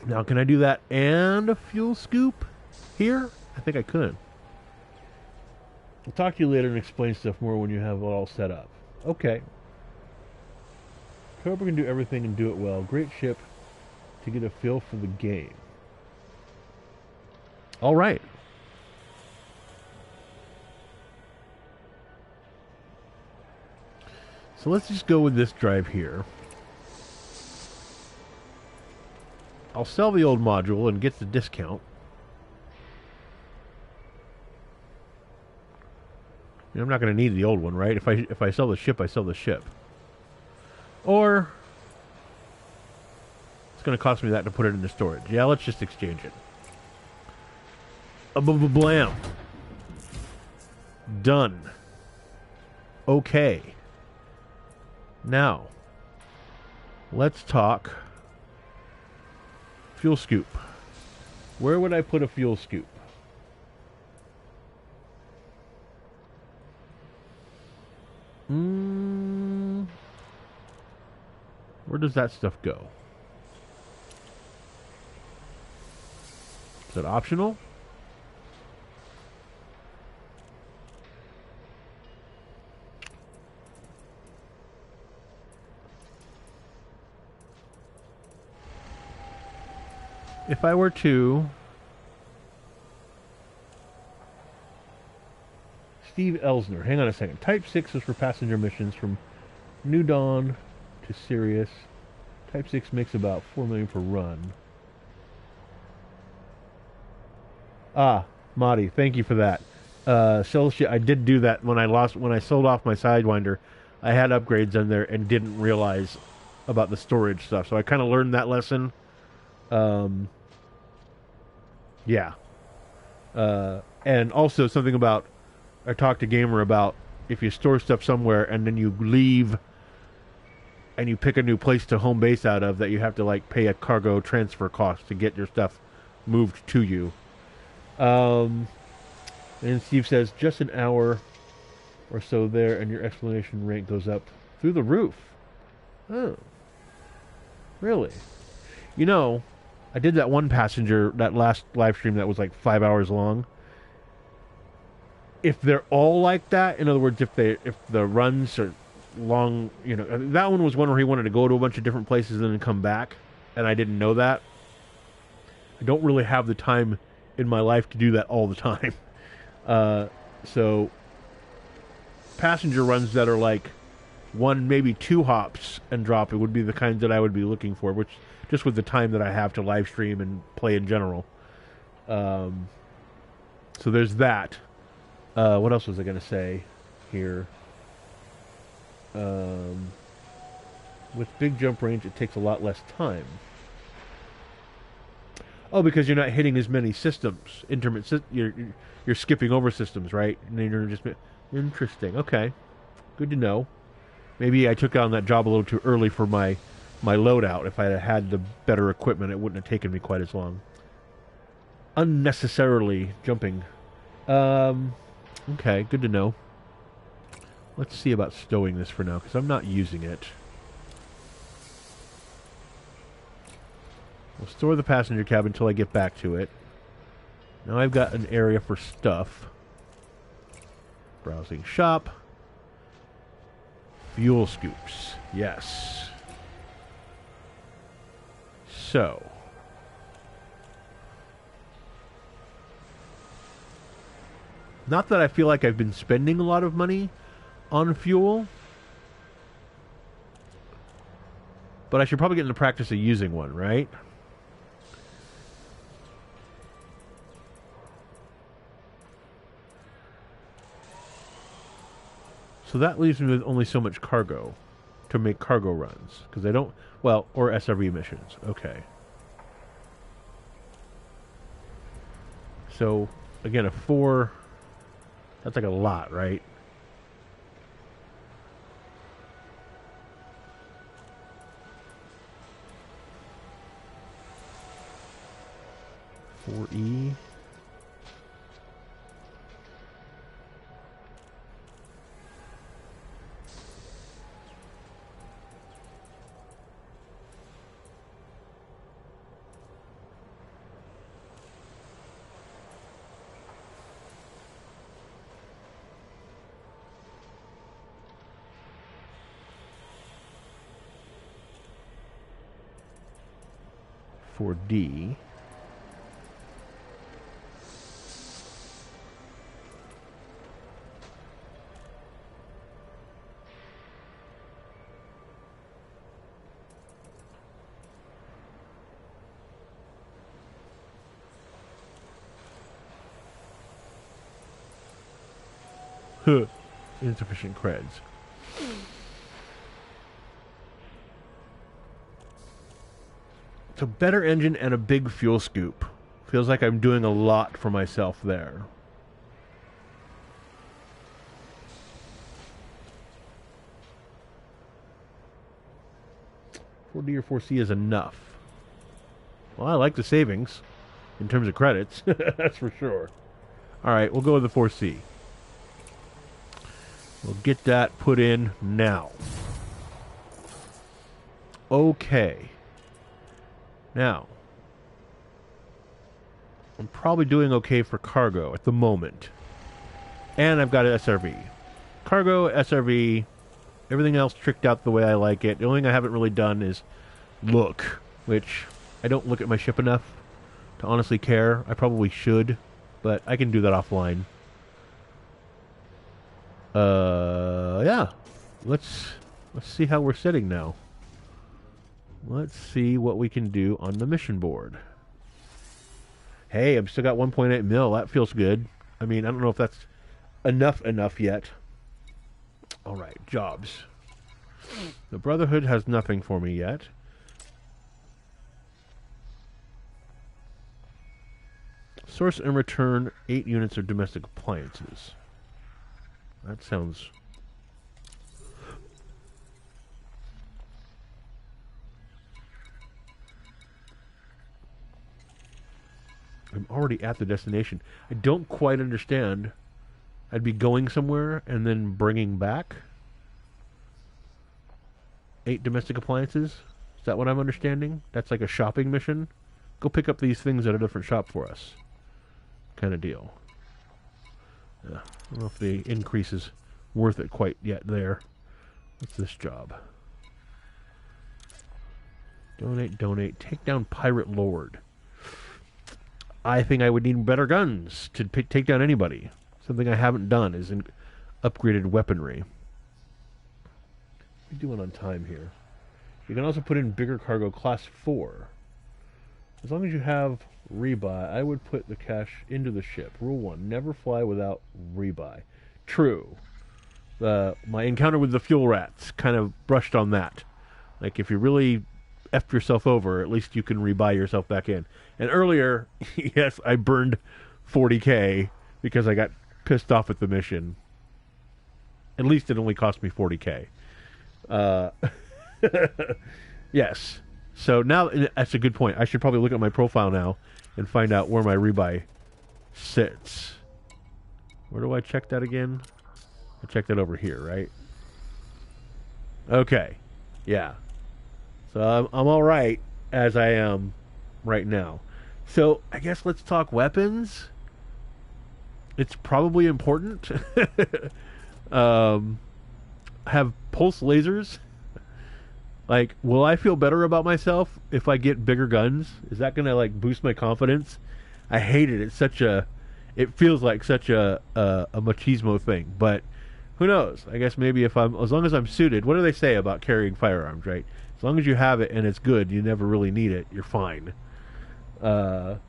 Now, can I do that and a fuel scoop here? I think I could. I'll talk to you later and explain stuff more when you have it all set up. Okay. Cobra can do everything and do it well. Great ship to get a feel for the game. All right. So let's just go with this drive here. I'll sell the old module and get the discount. I'm not going to need the old one, right? If I sell the ship, I sell the ship. Or it's going to cost me that to put it into storage. Yeah, let's just exchange it. Blam. Done. Okay. Now, let's talk fuel scoop. Where would I put a fuel scoop? Where does that stuff go? Is that optional? If I were to... Steve Elsner. Hang on a second. Type 6 is for passenger missions from New Dawn to Sirius. Type 6 makes about 4 million per run. Ah, Marty, thank you for that. sell shit. I did do that when I sold off my Sidewinder. I had upgrades in there and didn't realize about the storage stuff. So I kind of learned that lesson. Yeah. And also something about, I talked to Gamer about if you store stuff somewhere and then you leave and you pick a new place to home base out of, that you have to like pay a cargo transfer cost to get your stuff moved to you. And Steve says, just an hour or so there and your explanation rank goes up through the roof. Oh. Really? You know, I did that one passenger, that last live stream that was like 5 hours long. If they're all like that, in other words, if the runs are long, you know, that one was one where he wanted to go to a bunch of different places and then come back, and I didn't know that. I don't really have the time in my life to do that all the time. So passenger runs that are like one, maybe two hops and drop, it would be the kind that I would be looking for, which just with the time that I have to live stream and play in general. So there's that. What else was I going to say here? With big jump range, it takes a lot less time. Oh, because you're not hitting as many systems. You're skipping over systems, right? And then you're just... Interesting. Okay. Good to know. Maybe I took on that job a little too early for my loadout. If I had had the better equipment, it wouldn't have taken me quite as long. Unnecessarily jumping. Okay, good to know. Let's see about stowing this for now, because I'm not using it. We'll store the passenger cab until I get back to it. Now I've got an area for stuff. Browsing shop. Fuel scoops. Yes. So. Not that I feel like I've been spending a lot of money on fuel, but I should probably get into practice of using one, right? So that leaves me with only so much cargo to make cargo runs, because I don't, well, or SRV missions. Okay. So again, a 4, that's like a lot, right? $4E. For D. Huh. Insufficient creds. So better engine and a big fuel scoop. Feels like I'm doing a lot for myself there. $4D or $4C is enough. Well, I like the savings in terms of credits. That's for sure. Alright, we'll go with the 4C. We'll get that put in now. Okay. Now, I'm probably doing okay for cargo at the moment. And I've got an SRV. Cargo, SRV, everything else tricked out the way I like it. The only thing I haven't really done is look, which I don't look at my ship enough to honestly care. I probably should, but I can do that offline. Yeah. Let's see how we're sitting now. Let's see what we can do on the mission board. Hey, I've still got 1.8 mil. That feels good. I mean, I don't know if that's enough yet. All right, jobs. The Brotherhood has nothing for me yet. Source and return 8 units of domestic appliances. That sounds... I'm already at the destination. I don't quite understand. I'd be going somewhere and then bringing back 8 domestic appliances? Is that what I'm understanding? That's like a shopping mission? Go pick up these things at a different shop for us. Kind of deal. Yeah, I don't know if the increase is worth it quite yet there. What's this job? Donate. Take down Pirate Lord. I think I would need better guns to take down anybody. Something I haven't done is upgraded weaponry. What are you doing on time here? You can also put in bigger cargo, class 4. As long as you have rebuy, I would put the cash into the ship. Rule 1, never fly without rebuy. True. My encounter with the fuel rats kind of brushed on that. Like, if you really F yourself over, at least you can rebuy yourself back in. And earlier, yes, I burned 40k because I got pissed off at the mission. At least it only cost me 40k. Yes. So now, that's a good point. I should probably look at my profile now and find out where my rebuy sits. Where do I check that again? I check that over here, right? Okay. Yeah. So I'm all right as I am right now. So I guess let's talk weapons. It's probably important. Have pulse lasers. Like, will I feel better about myself if I get bigger guns? Is that going to, like, boost my confidence? I hate it. It's such a... It feels like such a machismo thing. But who knows? I guess maybe if I'm... As long as I'm suited... What do they say about carrying firearms, right? As long as you have it and it's good, you never really need it, you're fine. Let's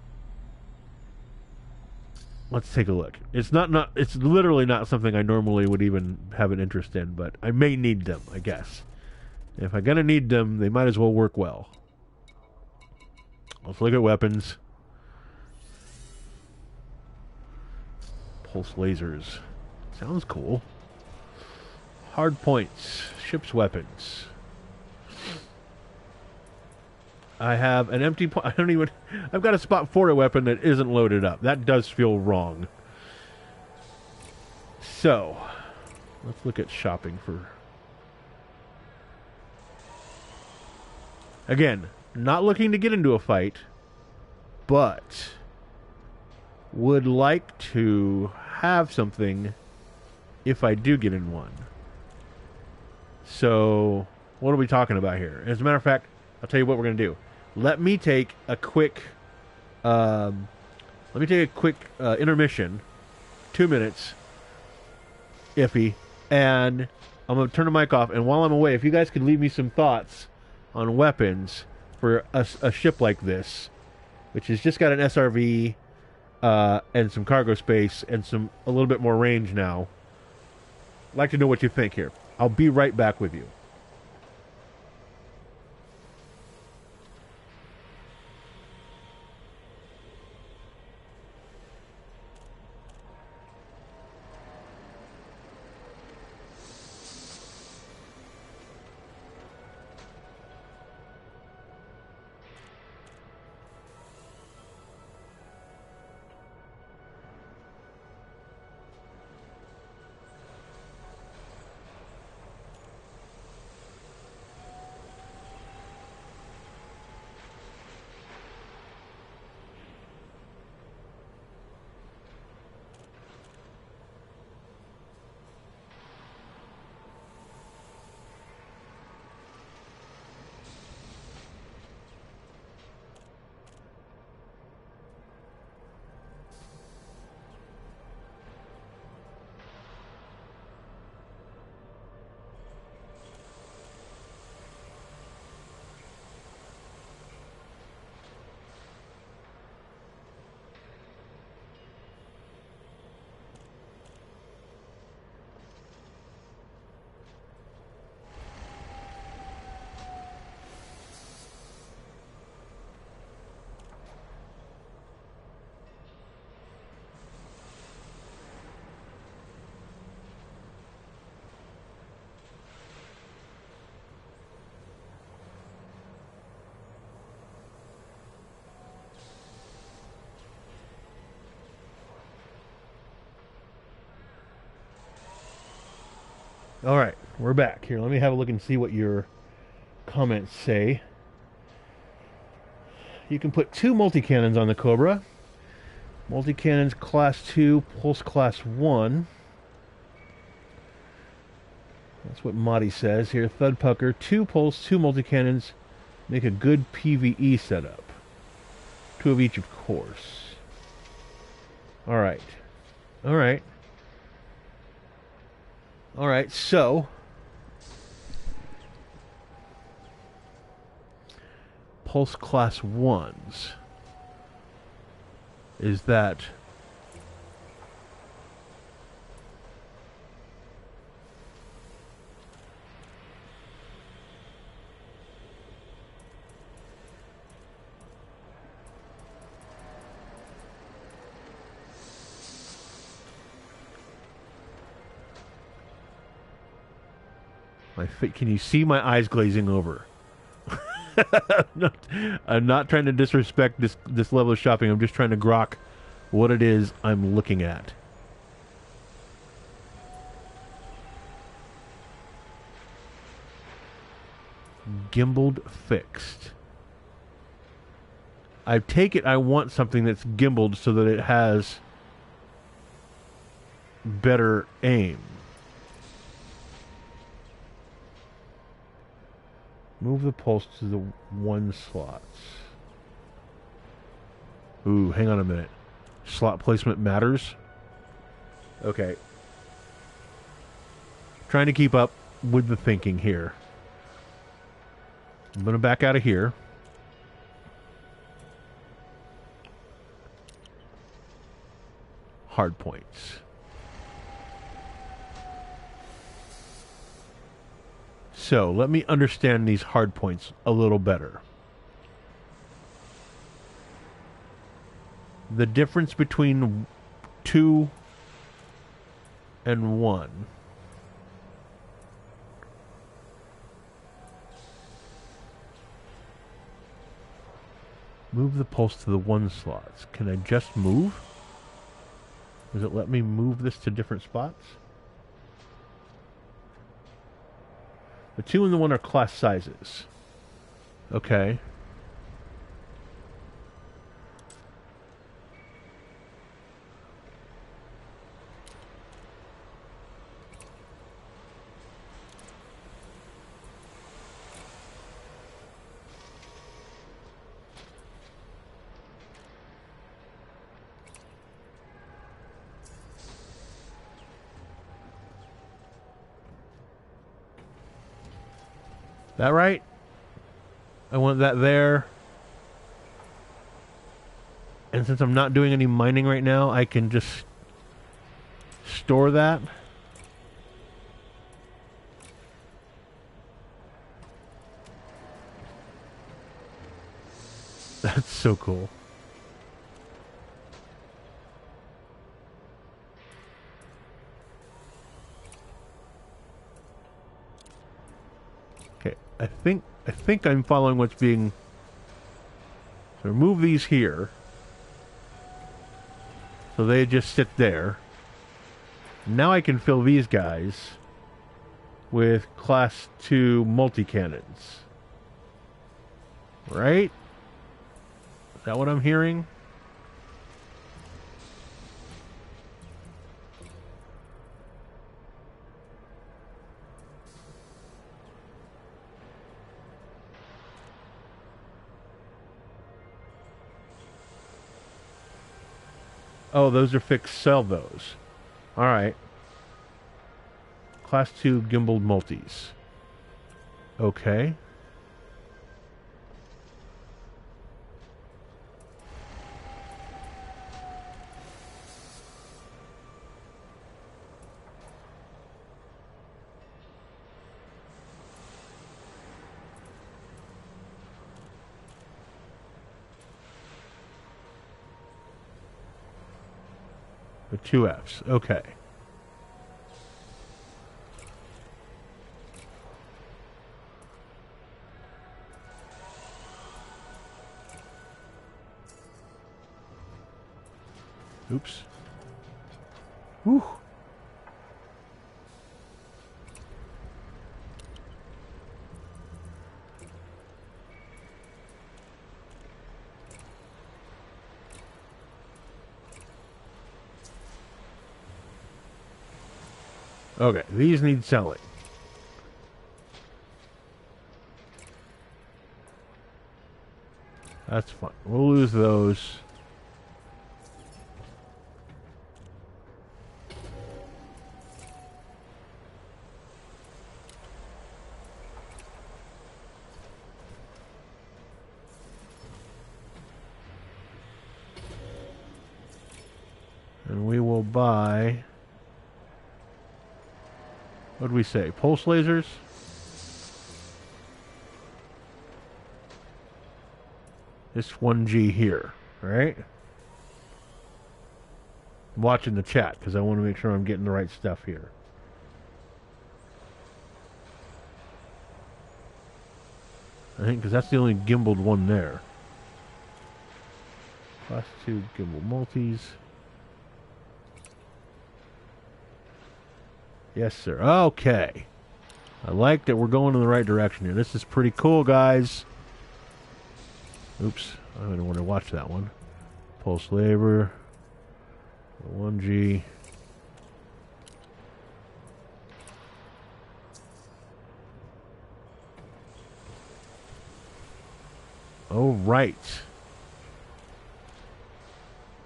take a look. It's it's literally not something I normally would even have an interest in, but I may need them, I guess. If I'm gonna need them, they might as well work well. Let's look at weapons. Pulse lasers. Sounds cool. Hard points. Ship's weapons. I have an empty point. I don't even... I've got a spot for a weapon that isn't loaded up. That does feel wrong. So, let's look at shopping for... Again, not looking to get into a fight, but would like to have something if I do get in one. So, what are we talking about here? As a matter of fact, I'll tell you what we're going to do. Let me take a quick intermission, 2 minutes, iffy, and I'm going to turn the mic off. And while I'm away, if you guys could leave me some thoughts on weapons for a ship like this, which has just got an SRV and some cargo space and a little bit more range now. I'd like to know what you think here. I'll be right back with you. All right, we're back. Here, let me have a look and see what your comments say. You can put 2 multi-cannons on the Cobra. Multi-cannons class 2, pulse class 1. That's what Madi says here. Thud Pucker, 2 pulse, 2 multi-cannons. Make a good PvE setup. 2 of each, of course. Alright. Alright. Alright, so... Pulse class 1s. Is that... Can you see my eyes glazing over? I'm not trying to disrespect this level of shopping. I'm just trying to grok what it is I'm looking at. Gimbaled fixed. I take it I want something that's gimbaled so that it has better aim. Move the pulse to the 1 slots. Ooh, hang on a minute. Slot placement matters? Okay. Trying to keep up with the thinking here. I'm going to back out of here. Hard points. So, let me understand these hard points a little better. The difference between 2 and 1. Move the pulse to the 1 slots. Can I just move? Does it let me move this to different spots? The 2 and the 1 are class sizes. Okay. That right? I want that there. And since I'm not doing any mining right now, I can just store that. That's so cool. I think I'm following what's being... So remove these here. So they just sit there. Now I can fill these guys with class 2 multi-cannons. Right? Is that what I'm hearing? Oh, those are fixed salvos. Alright. Class 2 gimbaled multis. Okay. The 2 Fs. Okay. Oops. Whew. Okay, these need selling. That's fine. We'll lose those. And we will buy... What did we say? Pulse lasers? This 1G here, right? I'm watching the chat because I want to make sure I'm getting the right stuff here. I think because that's the only gimbaled one there. Class 2 gimbal multis. Yes, sir. Okay. I like that we're going in the right direction here. This is pretty cool, guys. Oops. I didn't want to watch that one. Pulse labor. 1G. All right.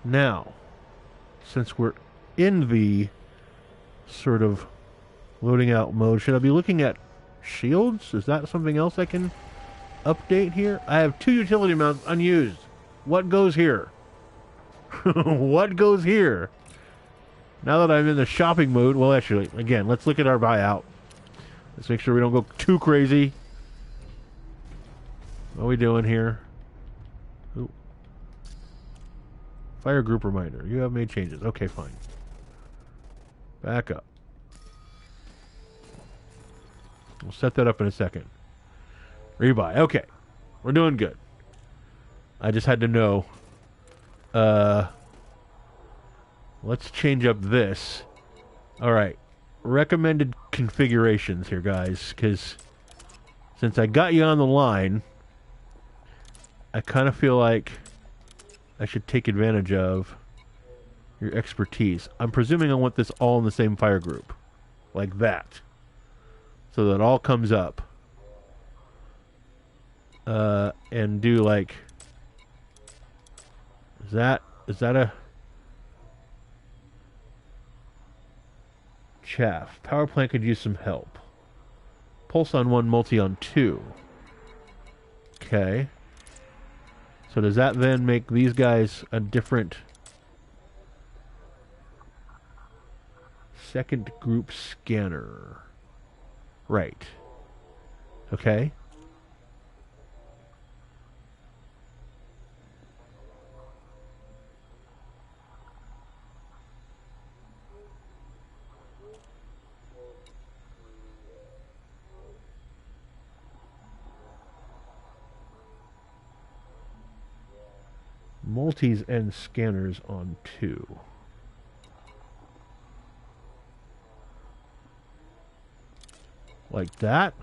Now, since we're in the sort of loading out mode, should I be looking at shields? Is that something else I can update here? I have 2 utility mounts unused. What goes here? What goes here? Now that I'm in the shopping mode, well, actually, again, let's look at our buyout. Let's make sure we don't go too crazy. What are we doing here? Ooh. Fire group reminder. You have made changes. Okay, fine. Back up. We'll set that up in a second. Rebuy. Okay. We're doing good. I just had to know. Let's change up this. Alright. Recommended configurations here, guys. Because since I got you on the line, I kind of feel like I should take advantage of your expertise. I'm presuming I want this all in the same fire group. Like that. So that it all comes up. And do like... Is that a... Chaff. Power plant could use some help. Pulse on 1, multi on 2. Okay. So does that then make these guys a different... Second group scanner. Right. Okay. Multis and scanners on 2. Like that.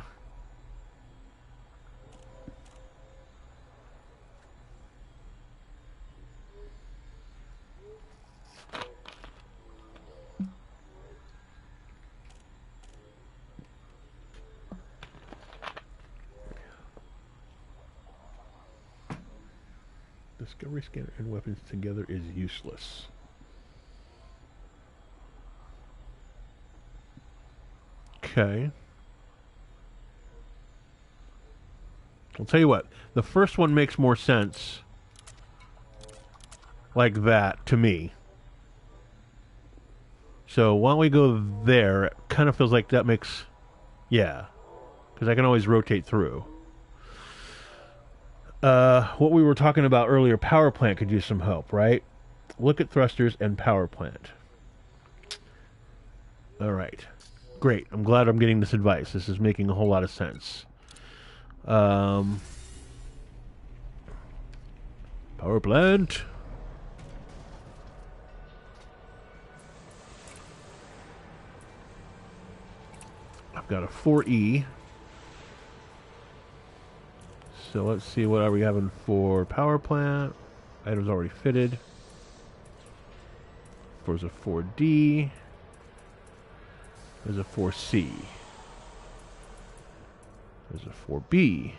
Discovery scanner and weapons together is useless. Okay. I'll tell you what. The first one makes more sense like that to me. So why don't we go there? It kind of feels like that makes... Yeah. Because I can always rotate through. What we were talking about earlier, power plant could use some help, right? Look at thrusters and power plant. Alright. Great. I'm glad I'm getting this advice. This is making a whole lot of sense. Power plant. I've got a 4E. So let's see, what are we having for power plant? Items already fitted. There's a 4D. There's a 4C. There's a 4B.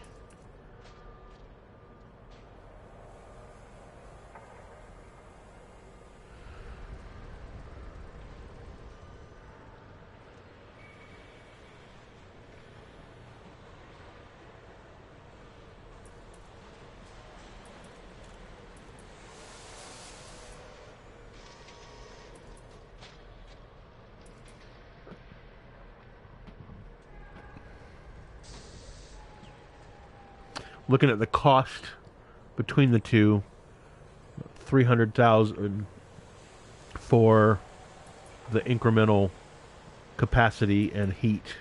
Looking at the cost between the two, 300,000 for the incremental capacity and heat.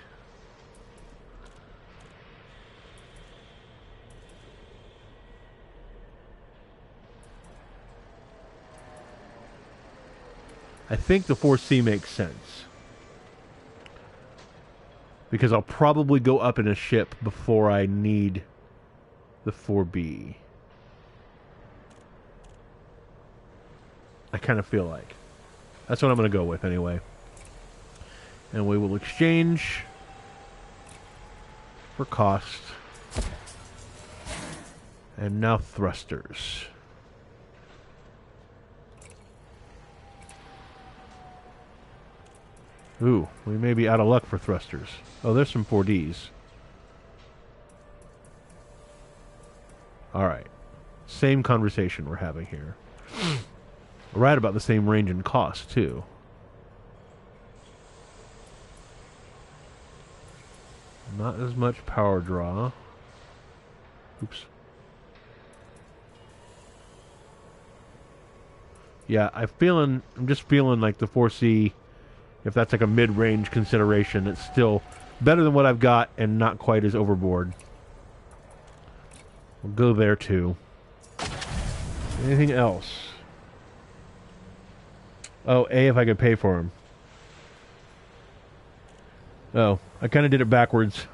I think the 4C makes sense, because I'll probably go up in a ship before I need the 4B. I kind of feel like. That's what I'm going to go with anyway. And we will exchange for cost. And now thrusters. Ooh, we may be out of luck for thrusters. Oh, there's some 4Ds. Alright. Same conversation we're having here. Right about the same range and cost, too. Not as much power draw. Oops. Yeah, I'm just feeling like the 4C, if that's like a mid-range consideration, it's still better than what I've got and not quite as overboard. We'll go there too. Anything else? Oh, A, if I could pay for him. Oh, I kind of did it backwards.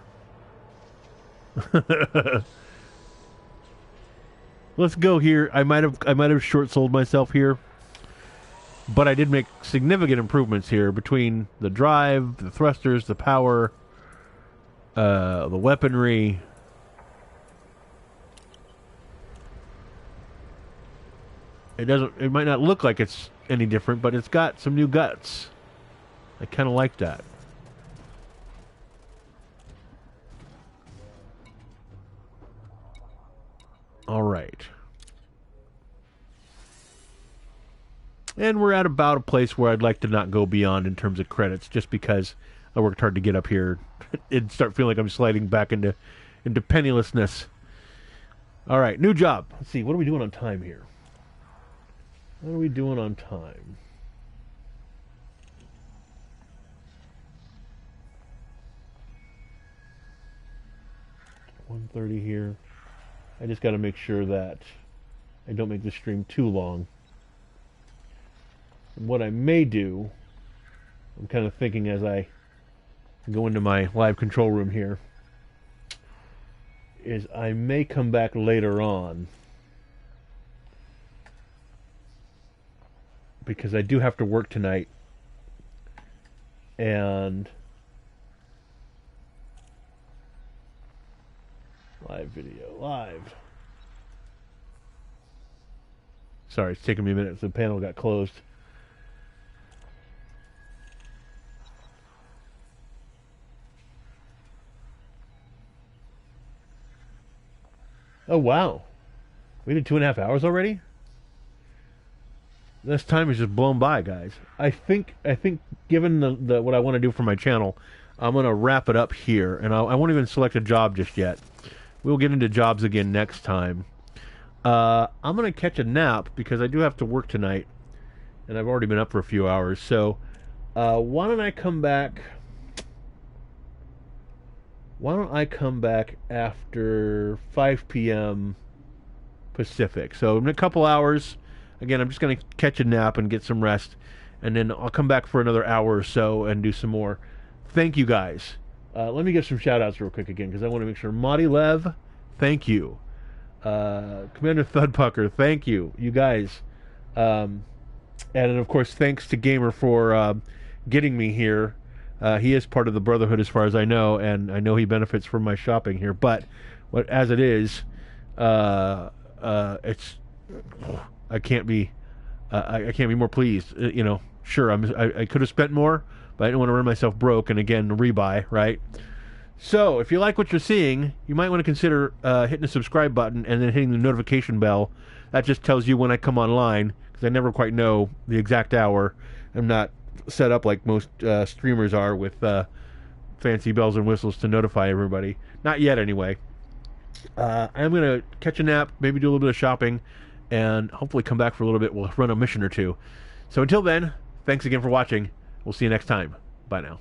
Let's go here. I might have short-sold myself here, but I did make significant improvements here between the drive, the thrusters, the power, the weaponry. It might not look like it's any different, but it's got some new guts. I kind of like that. All right. And we're at about a place where I'd like to not go beyond in terms of credits, just because I worked hard to get up here and start feeling like I'm sliding back into pennilessness. All right, new job. Let's see, what are we doing on time here? What are we doing on time? $1:30 here. I just got to make sure that I don't make the stream too long. And what I may do, I'm kind of thinking as I go into my live control room here, is I may come back later on, because I do have to work tonight, and live video, live. Sorry, it's taking me a minute. The panel got closed. Oh wow, we did 2.5 hours already. This time is just blown by, guys. I think given the what I want to do for my channel, I'm going to wrap it up here, and I won't even select a job just yet. We'll get into jobs again next time. I'm going to catch a nap because I do have to work tonight, and I've already been up for a few hours. So why don't I come back? Why don't I come back after 5 p.m. Pacific? So in a couple hours. Again, I'm just going to catch a nap and get some rest, and then I'll come back for another hour or so and do some more. Thank you, guys. Let me give some shout-outs real quick again, because I want to make sure. Monty Lev, thank you. Commander Thudpucker, thank you. You guys. And, of course, thanks to Gamer for getting me here. He is part of the Brotherhood as far as I know, and I know he benefits from my shopping here. But as it is, it's I can't be more pleased. Sure, I could have spent more, but I didn't want to run myself broke. And again, rebuy, right? So if you like what you're seeing, you might want to consider hitting the subscribe button and then hitting the notification bell. That just tells you when I come online, because I never quite know the exact hour. I'm not set up like most streamers are with fancy bells and whistles to notify everybody. Not yet, anyway. I'm going to catch a nap, maybe do a little bit of shopping, and hopefully come back for a little bit. We'll run a mission or two. So until then, thanks again for watching. We'll see you next time. Bye now.